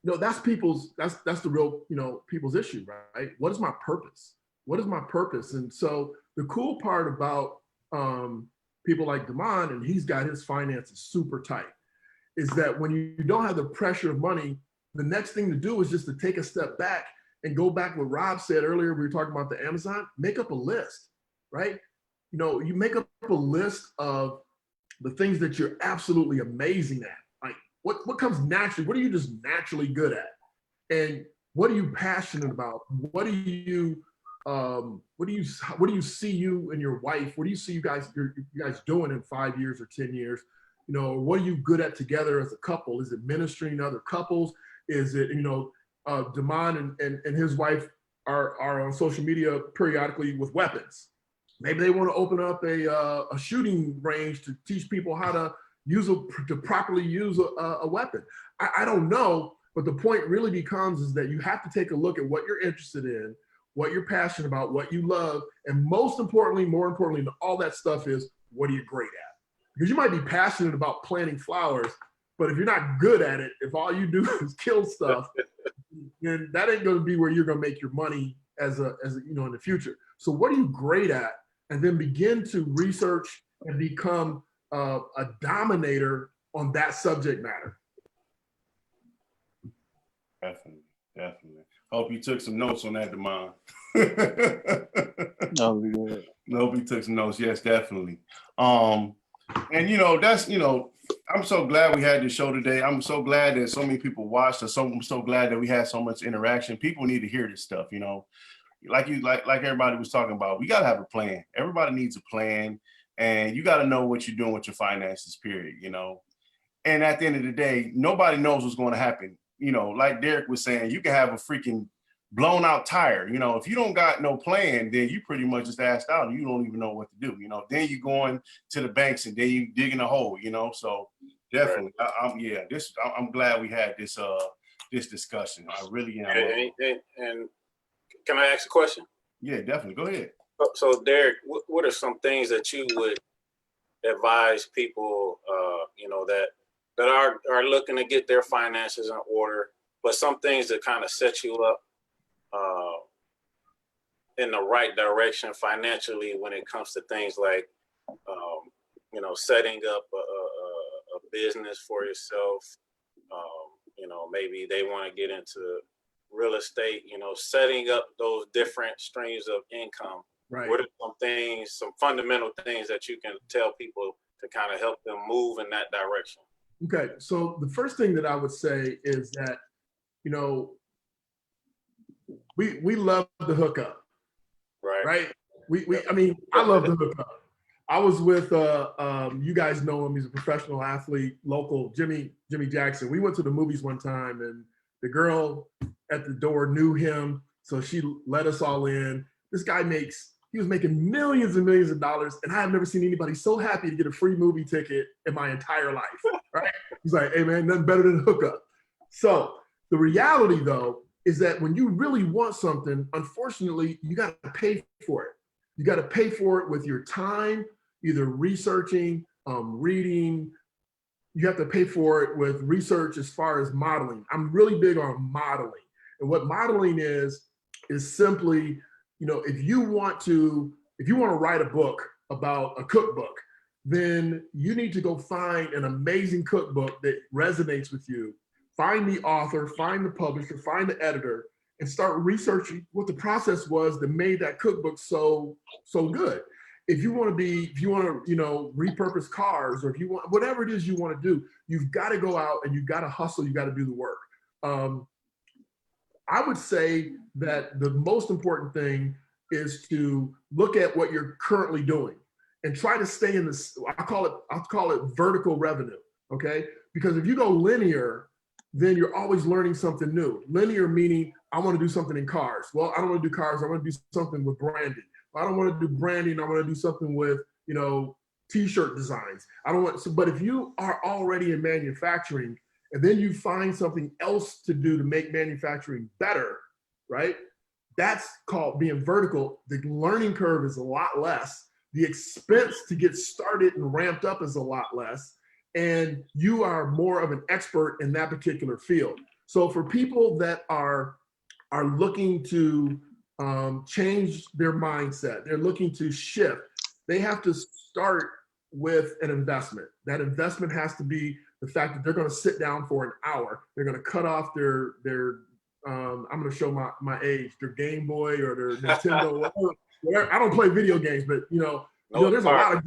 you know, that's the real, you know, people's issue, right? What is my purpose? What is my purpose? And so the cool part about people like Damon, and he's got his finances super tight, is that when you don't have the pressure of money, the next thing to do is just to take a step back and go back what Rob said earlier. We were talking about the Amazon, make up a list, right? You know, you make up a list of the things that you're absolutely amazing at. Like what comes naturally? What are you just naturally good at? And what are you passionate about? What do you see you and your wife? What do you see you guys doing in 5 years or 10 years? You know, what are you good at together as a couple? Is it ministering to other couples? Is it, you know, Damon and his wife are on social media periodically with weapons. Maybe they want to open up a shooting range to teach people how to properly use a weapon. I don't know, but the point really becomes is that you have to take a look at what you're interested in, what you're passionate about, what you love, and more importantly than all that stuff is, what are you great at? Because you might be passionate about planting flowers, but if you're not good at it, if all you do is kill stuff, then that ain't going to be where you're going to make your money as a you know, in the future. So what are you great at? And then begin to research and become a dominator on that subject matter. Definitely. Hope you took some notes on that, Damon. Oh, good. Hope you took some notes. Yes, definitely. And you know, that's, you know, I'm so glad we had this show today. I'm so glad that so many people watched us. I'm so glad that we had so much interaction. People need to hear this stuff, you know. Like everybody was talking about, we got to have a plan. Everybody needs a plan, and you got to know what you're doing with your finances, period, you know. And at the end of the day, nobody knows what's going to happen. You know, like Derek was saying, you can have a freaking blown out tire. You know, if you don't got no plan, then you pretty much just asked out and you don't even know what to do. You know, then you going to the banks and then you digging a hole, you know. So definitely, I'm glad we had this this discussion. I really am. And can I ask a question? Yeah, definitely. Go ahead. So Derek, what are some things that you would advise people, you know, that are looking to get their finances in order, but some things that kind of set you up in the right direction financially when it comes to things like, you know, setting up a business for yourself. You know, maybe they want to get into real estate, you know, setting up those different streams of income. Right. What are some things, some fundamental things that you can tell people to kind of help them move in that direction? Okay, so the first thing that I would say is that, you know, we love the hookup, right? I mean, I love the hookup. I was with you guys know him. He's a professional athlete, local Jimmy Jackson. We went to the movies one time, and the girl at the door knew him, so she let us all in. This guy he was making millions and millions of dollars, and I have never seen anybody so happy to get a free movie ticket in my entire life, right? He's like, hey man, nothing better than a hookup. So the reality though, is that when you really want something, unfortunately, you got to pay for it. You got to pay for it with your time, either researching, reading. You have to pay for it with research as far as modeling. I'm really big on modeling. And what modeling is simply, you know, if you want to write a book about a cookbook, then you need to go find an amazing cookbook that resonates with you. Find the author, find the publisher, find the editor, and start researching what the process was that made that cookbook so good. If you want to, you know, repurpose cars, or if you want, whatever it is you want to do, you've got to go out and you've got to hustle, you got to do the work. I would say that the most important thing is to look at what you're currently doing and try to stay in this, I'll call it vertical revenue, okay? Because if you go linear, then you're always learning something new. Linear meaning, I want to do something in cars. Well, I don't want to do cars, I want to do something with branding. I don't want to do branding, I want to do something with, you know, t-shirt designs. But if you are already in manufacturing, and then you find something else to do to make manufacturing better, right? That's called being vertical. The learning curve is a lot less. The expense to get started and ramped up is a lot less. And you are more of an expert in that particular field. So for people that are looking to change their mindset, they're looking to shift, they have to start with an investment. That investment has to be the fact that they're going to sit down for an hour. They're going to cut off their I'm going to show my age, their Game Boy or their Nintendo. whatever. I don't play video games, but you know, there's a lot of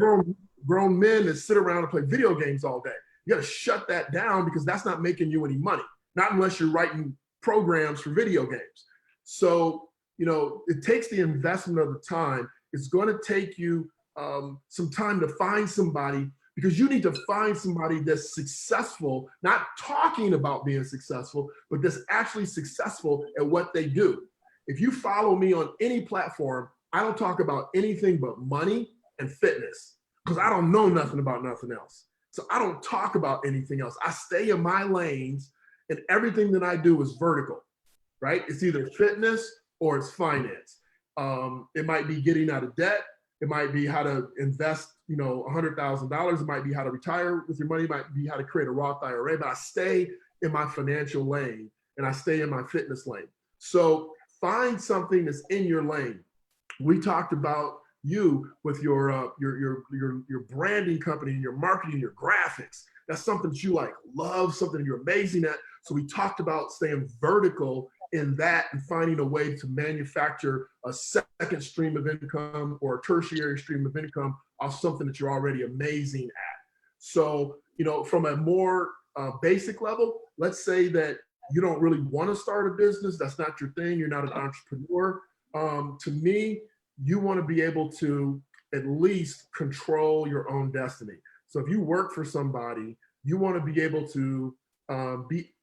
grown men that sit around and play video games all day. You got to shut that down because that's not making you any money. Not unless you're writing programs for video games. So, you know, it takes the investment of the time. It's going to take you some time to find somebody, because you need to find somebody that's successful, not talking about being successful, but that's actually successful at what they do. If you follow me on any platform, I don't talk about anything but money and fitness, because I don't know nothing about nothing else. So I don't talk about anything else. I stay in my lanes, and everything that I do is vertical, right? It's either fitness or it's finance. It might be getting out of debt. It might be how to invest, you know, $100,000. It might be how to retire with your money. It might be how to create a Roth IRA. But I stay in my financial lane and I stay in my fitness lane. So find something that's in your lane. We talked about you with your branding company and your marketing, your graphics. That's something that you like, love, something you're amazing at. So we talked about staying vertical in that and finding a way to manufacture a second stream of income or a tertiary stream of income off something that you're already amazing at. So, you know, from a more basic level, let's say that you don't really want to start a business. That's not your thing. You're not an entrepreneur. To me, you want to be able to at least control your own destiny. So if you work for somebody, you want to be able to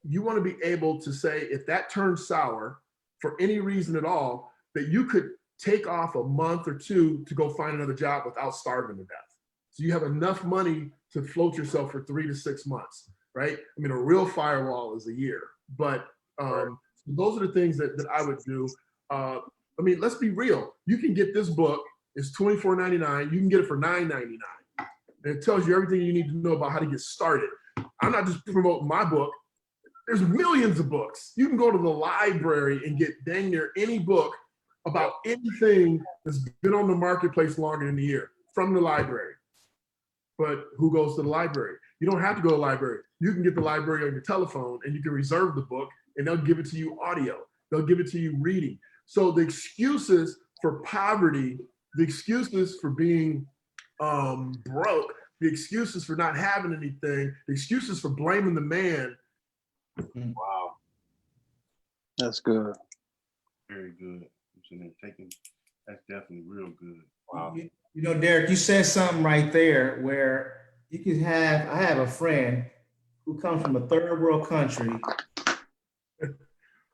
you want to be able to say, if that turns sour for any reason at all, that you could take off a month or two to go find another job without starving to death. So you have enough money to float yourself for 3 to 6 months, right? I mean, a real firewall is a year, but those are the things that I would do. I mean, let's be real. You can get this book. It's $24.99. You can get it for $9.99. And it tells you everything you need to know about how to get started. I'm not just promoting my book. There's millions of books. You can go to the library and get dang near any book about anything that's been on the marketplace longer than a year from the library. But who goes to the library? You don't have to go to the library. You can get the library on your telephone and you can reserve the book and they'll give it to you audio. They'll give it to you reading. So the excuses for poverty, the excuses for being broke, the excuses for not having anything, the excuses for blaming the man. Wow. That's good. Very good. That's definitely real good. Wow. You know, Derek, you said something right there where you could have, I have a friend who comes from a third world country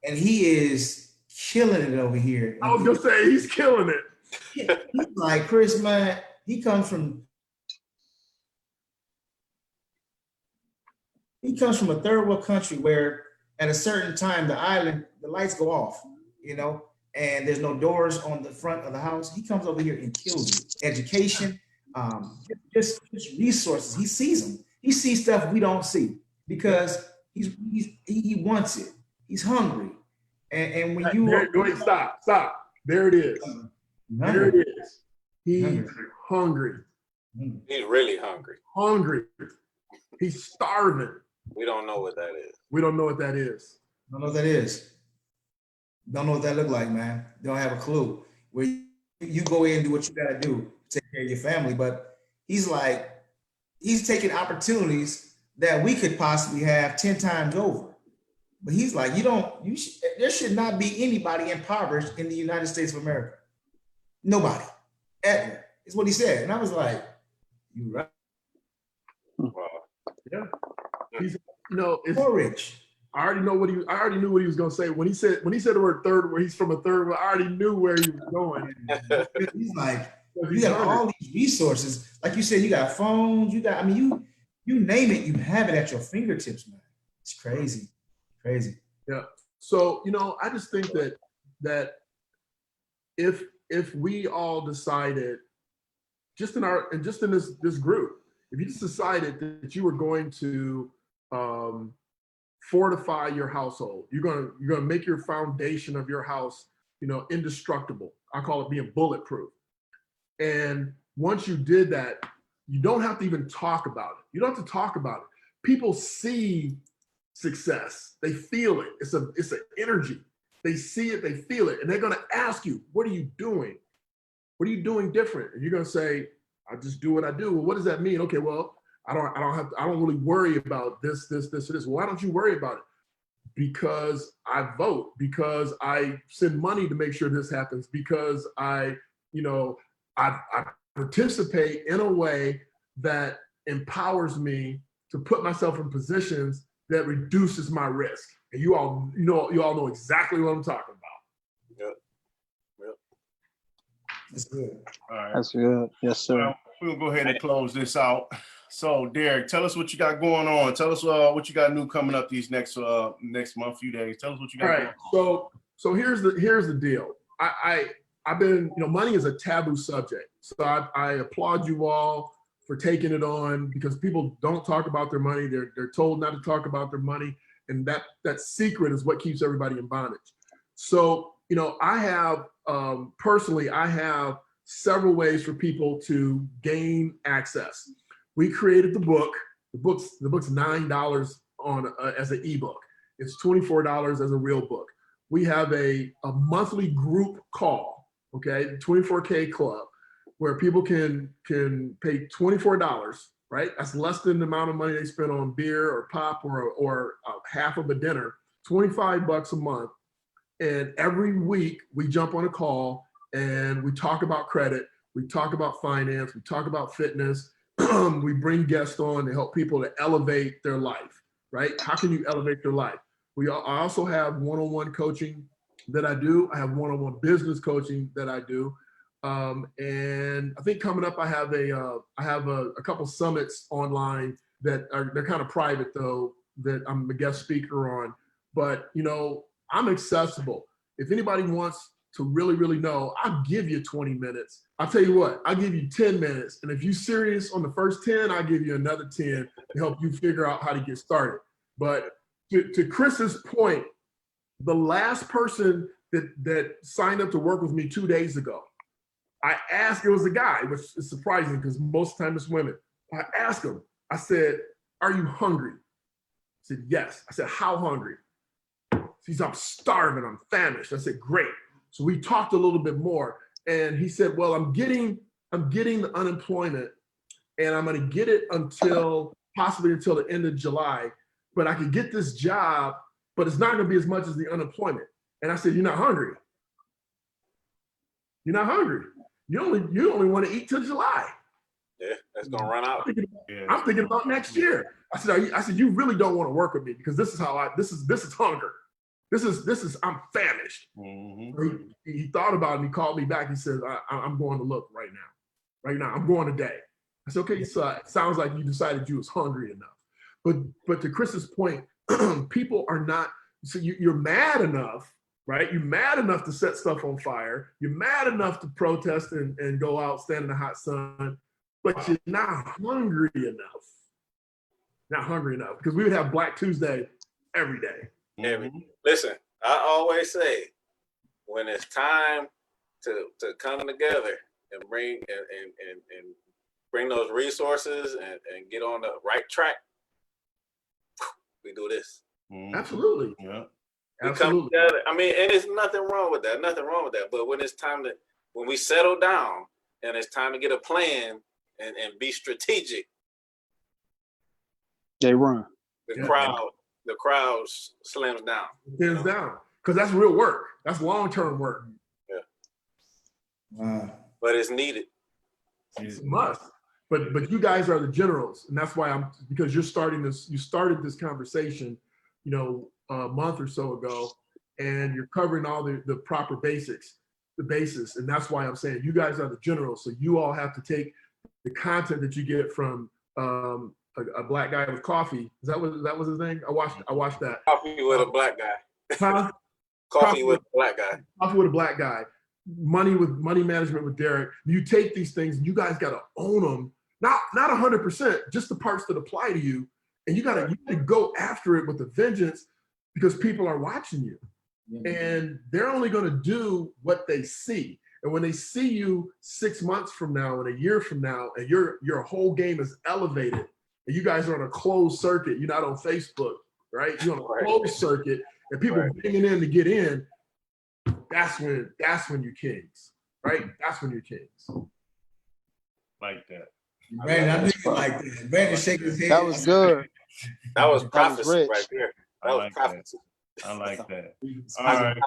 and he is killing it over here. I was gonna say he's killing it. He's like, Chris, man, he comes from a third world country where at a certain time the island, the lights go off, you know, and there's no doors on the front of the house. He comes over here and kills it. Education, just resources. He sees them. He sees stuff we don't see because he wants it. He's hungry. And when you wait, stop. There it is. There it is. He's hungry. He's really hungry. Hungry. He's starving. We don't know what that is. We don't know what that is. Don't know what that is. Don't know what that look like, man. Don't have a clue. Where you go in and do what you gotta do, take care of your family. But he's taking opportunities that we could possibly have 10 times over. But he's like, there should not be anybody impoverished in the United States of America. Nobody, ever, is what he said. And I was like, you right. Wow. Yeah. He's, it's More rich. I already knew what he was gonna say. When he said the word third, where he's from a third, I already knew where he was going. He's like, you got all these resources. Like you said, you got phones, you name it, you have it at your fingertips, man. It's crazy. Crazy. Yeah. So, I just think that if we all decided just in this group, if you just decided that you were going to fortify your household, you're gonna make your foundation of your house, indestructible. I call it being bulletproof. And once you did that, you don't have to even talk about it. You don't have to talk about it. People see success. They feel it. It's an energy. They see it, they feel it. And they're gonna ask you, what are you doing? What are you doing different? And you're gonna say, I just do what I do. Well, what does that mean? Okay, well, I don't really worry about this, or this. Why don't you worry about it? Because I vote, because I send money to make sure this happens, because I participate in a way that empowers me to put myself in positions that reduces my risk. And you all know exactly what I'm talking about. Yep. That's good. All right. That's good. Yes, sir. Well, we'll go ahead and close this out. So, Derek, tell us what you got going on. Tell us what you got new coming up these next month, few days. Tell us what you got going on. So here's the deal. I've been, money is a taboo subject. So I applaud you all for taking it on, because people don't talk about their money. They're told not to talk about their money. And that secret is what keeps everybody in bondage. So, I have, personally, I have several ways for people to gain access. We created the book. The book's $9 on as an ebook. It's $24 as a real book. We have a monthly group call, okay, 24K Club, where people can pay $24, right? That's less than the amount of money they spend on beer or pop or half of a dinner, $25 a month. And every week we jump on a call and we talk about credit, we talk about finance, we talk about fitness. We bring guests on to help people to elevate their life, right? How can you elevate their life? I also have one-on-one coaching that I do. I have one-on-one business coaching that I do. And I think coming up, I have a couple summits online that they're kind of private though, that I'm a guest speaker on. But I'm accessible. If anybody wants to really, really know, I'll give you 20 minutes. I'll tell you what, I'll give you 10 minutes. And if you're serious on the first 10, I'll give you another 10 to help you figure out how to get started. But to Chris's point, the last person that signed up to work with me 2 days ago, I asked, it was a guy, which is surprising because most of the time it's women. I asked him, I said, "Are you hungry?" He said, "Yes." I said, "How hungry?" He said, "I'm starving, I'm famished." I said, "Great." So we talked a little bit more. And he said, "Well, I'm getting the unemployment and I'm gonna get it possibly until the end of July, but I could get this job, but it's not gonna be as much as the unemployment." And I said, "You're not hungry. You're not hungry. You only want to eat till July." Yeah, that's gonna run out. I'm thinking about next year. I said, "You really don't want to work with me because this is hunger. This is I'm famished." Mm-hmm. He thought about it and he called me back. He said, I'm going to look right now. Right now, I'm going today. I said, "Okay, so it sounds like you decided you was hungry enough." But to Chris's point, people are not, so you're mad enough, right? You're mad enough to set stuff on fire. You're mad enough to protest and go out, stand in the hot sun, but you're not hungry enough. Not hungry enough, because we would have Black Tuesday every day. Listen, I always say, when it's time to come together and bring those resources and get on the right track, we do this. Absolutely. Yeah. We come together. I mean, and there's nothing wrong with that. Nothing wrong with that. But when it's time when we settle down and it's time to get a plan and be strategic, they run. The crowd slims down. Slims down. Because that's real work. That's long-term work. Yeah. But it's needed. It's a must. But you guys are the generals, and that's why because you started this conversation, a month or so ago, and you're covering all the proper basics, the basis, and that's why I'm saying you guys are the generals. So you all have to take the content that you get from a black guy with coffee. That was his name? I watched that. Coffee with a black guy. Huh? Coffee with a black guy. Coffee with a black guy. Money management with Derek. You take these things and you guys got to own them. Not 100%, just the parts that apply to you. And you got to go after it with a vengeance because people are watching you. And they're only going to do what they see. And when they see you 6 months from now and a year from now, and your whole game is elevated, and you guys are on a closed circuit, you're not on Facebook, right? You're on a closed circuit, and people bringing in to get in. That's when you're kings, right? That's when you're kings. Like that. Brandon, I think like that. Brandon shake his head. That was good. That was prophecy rich. right there. That was prophecy. I like that. All right.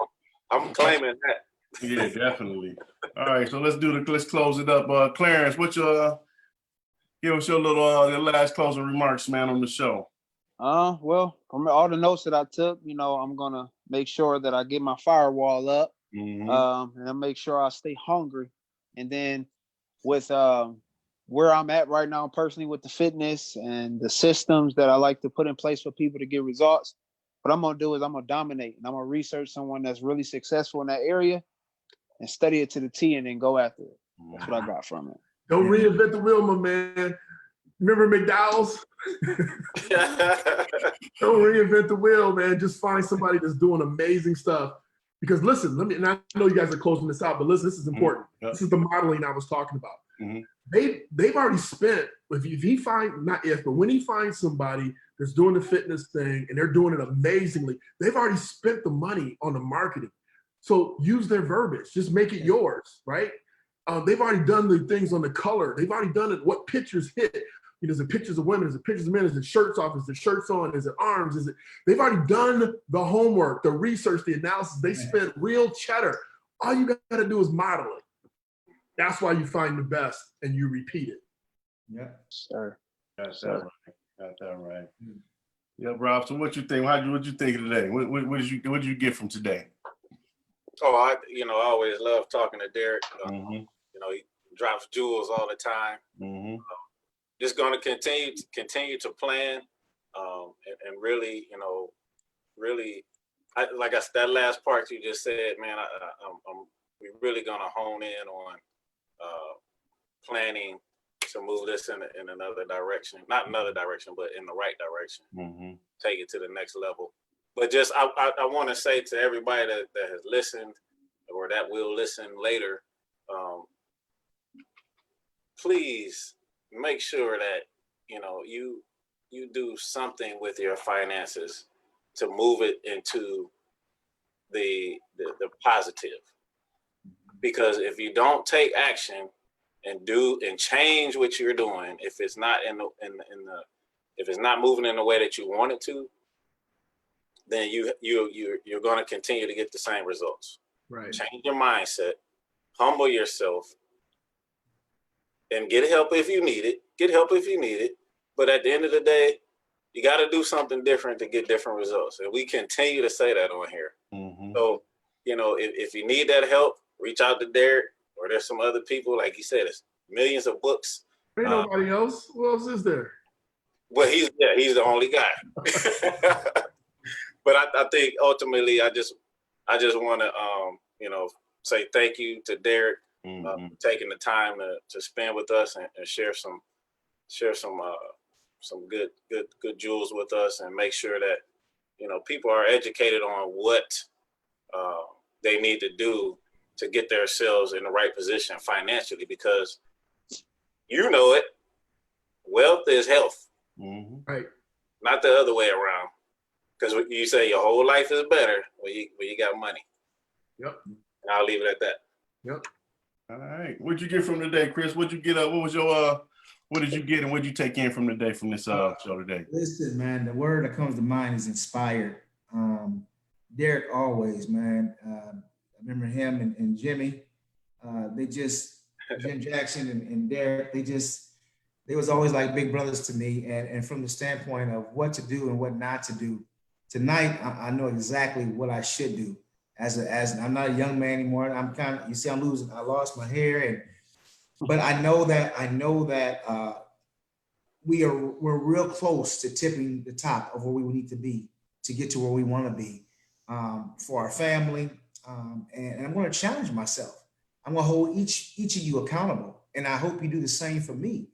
I'm claiming that. Yeah, definitely. All right, so let's close it up. Clarence, give us your little your last closing remarks, man, on the show. Well, from all the notes that I took, I'm gonna make sure that I get my firewall up, and I make sure I stay hungry. And then with where I'm at right now, personally, with the fitness and the systems that I like to put in place for people to get results, what I'm gonna do is I'm gonna dominate, and I'm gonna research someone that's really successful in that area and study it to the T, and then go after it. That's what I got from it. Don't reinvent the wheel, my man. Remember McDowell's? Don't reinvent the wheel, man. Just find somebody that's doing amazing stuff. Because listen, and I know you guys are closing this out, but listen, this is important. This is the modeling I was talking about. They've already spent, when he finds somebody that's doing the fitness thing and they're doing it amazingly, they've already spent the money on the marketing. So use their verbiage, just make it yours, right? They've already done the things on the color. They've already done it, what pictures hit. Is it pictures of women? Is it pictures of men? Is it shirts off? Is it shirts on? Is it arms? They've already done the homework, the research, the analysis. They spent real cheddar. All you got to do is model it. That's why you find the best and you repeat it. Yeah. Sure. Got that right. Yeah, Rob. So what you think? What you think of today? What did you get from today? Oh, I always love talking to Derek. Mm-hmm. He drops jewels all the time. Mm-hmm. Just going to continue to plan, and really, really, like I said, that last part you just said, man, we're really going to hone in on planning to move this in another direction, not another direction, but in the right direction. Mm-hmm. Take it to the next level. But just I want to say to everybody that has listened or that will listen later, please make sure that you do something with your finances to move it into the positive. Because if you don't take action and change what you're doing, if it's not if it's not moving in the way that you want it to, then you're going to continue to get the same results. Right. Change your mindset, humble yourself, and get help if you need it. Get help if you need it. But at the end of the day, you got to do something different to get different results. And we continue to say that on here. Mm-hmm. So, if you need that help, reach out to Derek, or there's some other people. Like he said, there's millions of books. Ain't nobody else. Who else is there? Well, he's the only guy. But I think ultimately, I just want to, say thank you to Derek for taking the time to spend with us and share some good jewels with us, and make sure that people are educated on what they need to do to get themselves in the right position financially, because it, wealth is health. Mm-hmm. Right. Not the other way around. Because you say your whole life is better when you got money. Yep. And I'll leave it at that. Yep. All right. What'd you get from today, Chris? What'd you get? What was your what did you get, and what did you take in from the day from this show today? Listen, man, the word that comes to mind is inspired. Derek always, man. I remember him and Jimmy. Jim Jackson and Derek, they was always like big brothers to me. And from the standpoint of what to do and what not to do, tonight I know exactly what I should do. As I'm not a young man anymore. I'm I lost my hair, but I know that we're real close to tipping the top of where we need to be to get to where we want to be for our family. And I'm going to challenge myself. I'm going to hold each of you accountable. And I hope you do the same for me.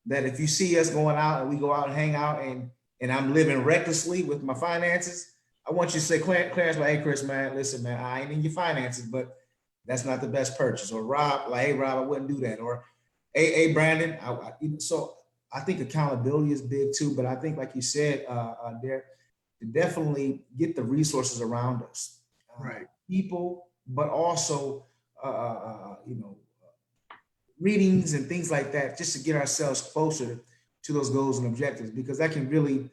That if you see us going out and we go out and hang out and I'm living recklessly with my finances, I want you to say, Clarence, like, hey, Chris, man, listen, man, I ain't in your finances, but that's not the best purchase. Or Rob, like, hey, Rob, I wouldn't do that. Or, hey, Brandon. So I think accountability is big too, but I think, like you said, Derek, to definitely get the resources around us, Right. People, but also, readings and things like that, just to get ourselves closer to those goals and objectives, because that can really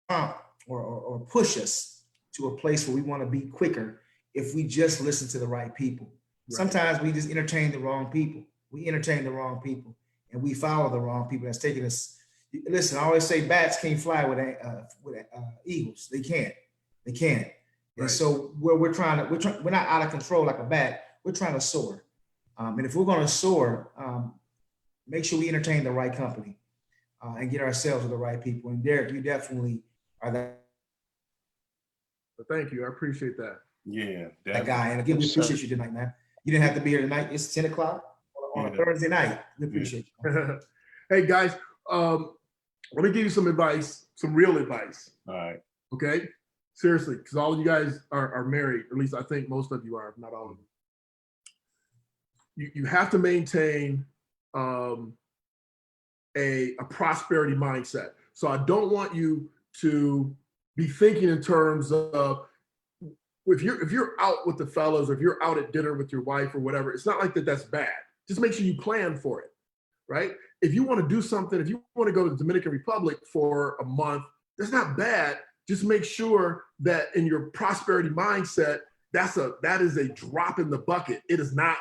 prompt or push us to a place where we want to be quicker if we just listen to the right people. Right. Sometimes we just entertain the wrong people. And we follow the wrong people that's taking us. Listen, I always say bats can't fly with eagles. They can't. Right. And so we're not out of control like a bat. We're trying to soar. And if we're going to soar, make sure we entertain the right company and get ourselves with the right people. And Derek, you definitely are that. Thank you. I appreciate that. Yeah, definitely. That guy. And again, we appreciate you tonight, man. You didn't have to be here tonight. It's 10 o'clock on a Thursday night. We appreciate you. Hey, guys, let me give you some advice, some real advice. All right. Okay? Seriously, because all of you guys are married. Or at least I think most of you are, if not all of you. You have to maintain a prosperity mindset. So I don't want you to be thinking in terms of if you're out with the fellas, or if you're out at dinner with your wife or whatever, it's not like that's bad. Just make sure you plan for it, right? If you want to do something, if you want to go to the Dominican Republic for a month, that's not bad. Just make sure that in your prosperity mindset, that is a drop in the bucket. It is not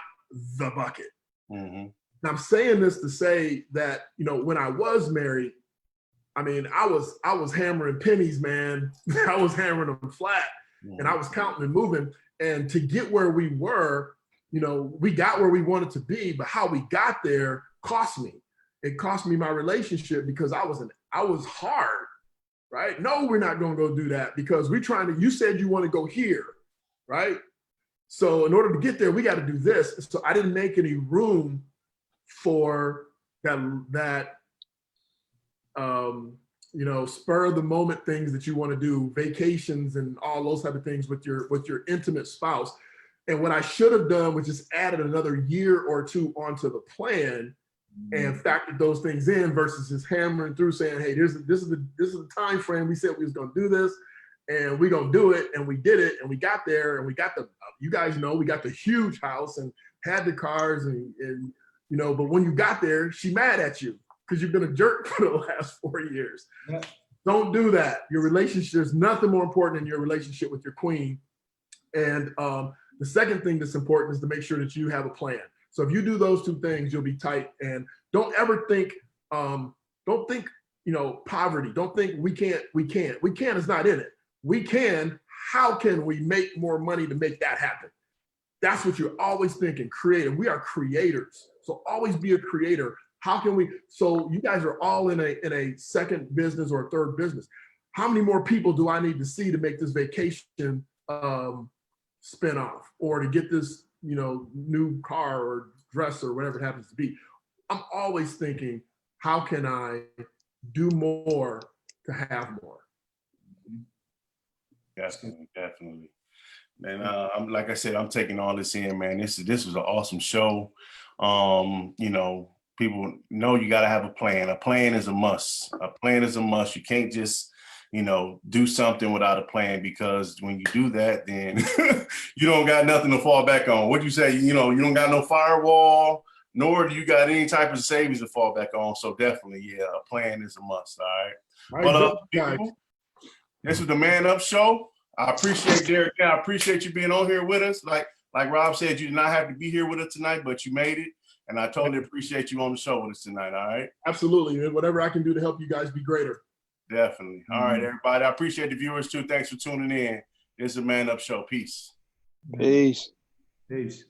the bucket. Mm-hmm. Now, I'm saying this to say that, when I was married, I mean, I was hammering pennies, man. I was hammering them flat. and I was counting and moving. And to get where we were, you know, we got where we wanted to be, but how we got there cost me. It cost me my relationship because I was hard, right? No, we're not going to go do that because you said you want to go here, right? So in order to get there, we got to do this. So I didn't make any room for that you know, spur of the moment things that you want to do, vacations and all those type of things with your intimate spouse. And what I should have done was just added another year or two onto the plan and factored those things in versus just hammering through saying, hey, this is the time frame we said we was going to do this, and we're going to do it, and we did it, and we got there, and we got you guys know, we got the huge house and had the cars and you know, but when you got there, she mad at you because you've been a jerk for the last 4 years. Yeah. Don't do that. Your relationship, there's nothing more important than your relationship with your queen. And the second thing that's important is to make sure that you have a plan. So if you do those two things, you'll be tight. And don't ever think, you know, poverty. Don't think we can't. We can is not in it. We can. How can we make more money to make that happen? That's what you're always thinking. Creative. We are creators. So always be a creator. How can we? So you guys are all in a second business or a third business. How many more people do I need to see to make this vacation spin off, or to get this, you know, new car or dress or whatever it happens to be? I'm always thinking, how can I do more to have more? Definitely. And I'm like I said, I'm taking all this in, man. This was an awesome show. You know, people know you got to have a plan. A plan is a must. A plan is a must. You can't just, you know, do something without a plan, because when you do that, then you don't got nothing to fall back on. What you say, you know, you don't got no firewall, nor do you got any type of savings to fall back on. So definitely, yeah, a plan is a must. All right. All right, But people, this is the Man Up Show. I appreciate Derek. I appreciate you being on here with us. Like Rob said, you did not have to be here with us tonight, but you made it. And I totally appreciate you on the show with us tonight. All right. Absolutely. And whatever I can do to help you guys be greater. Definitely. All right, everybody. I appreciate the viewers too. Thanks for tuning in. This is the Man Up Show. Peace. Peace. Peace.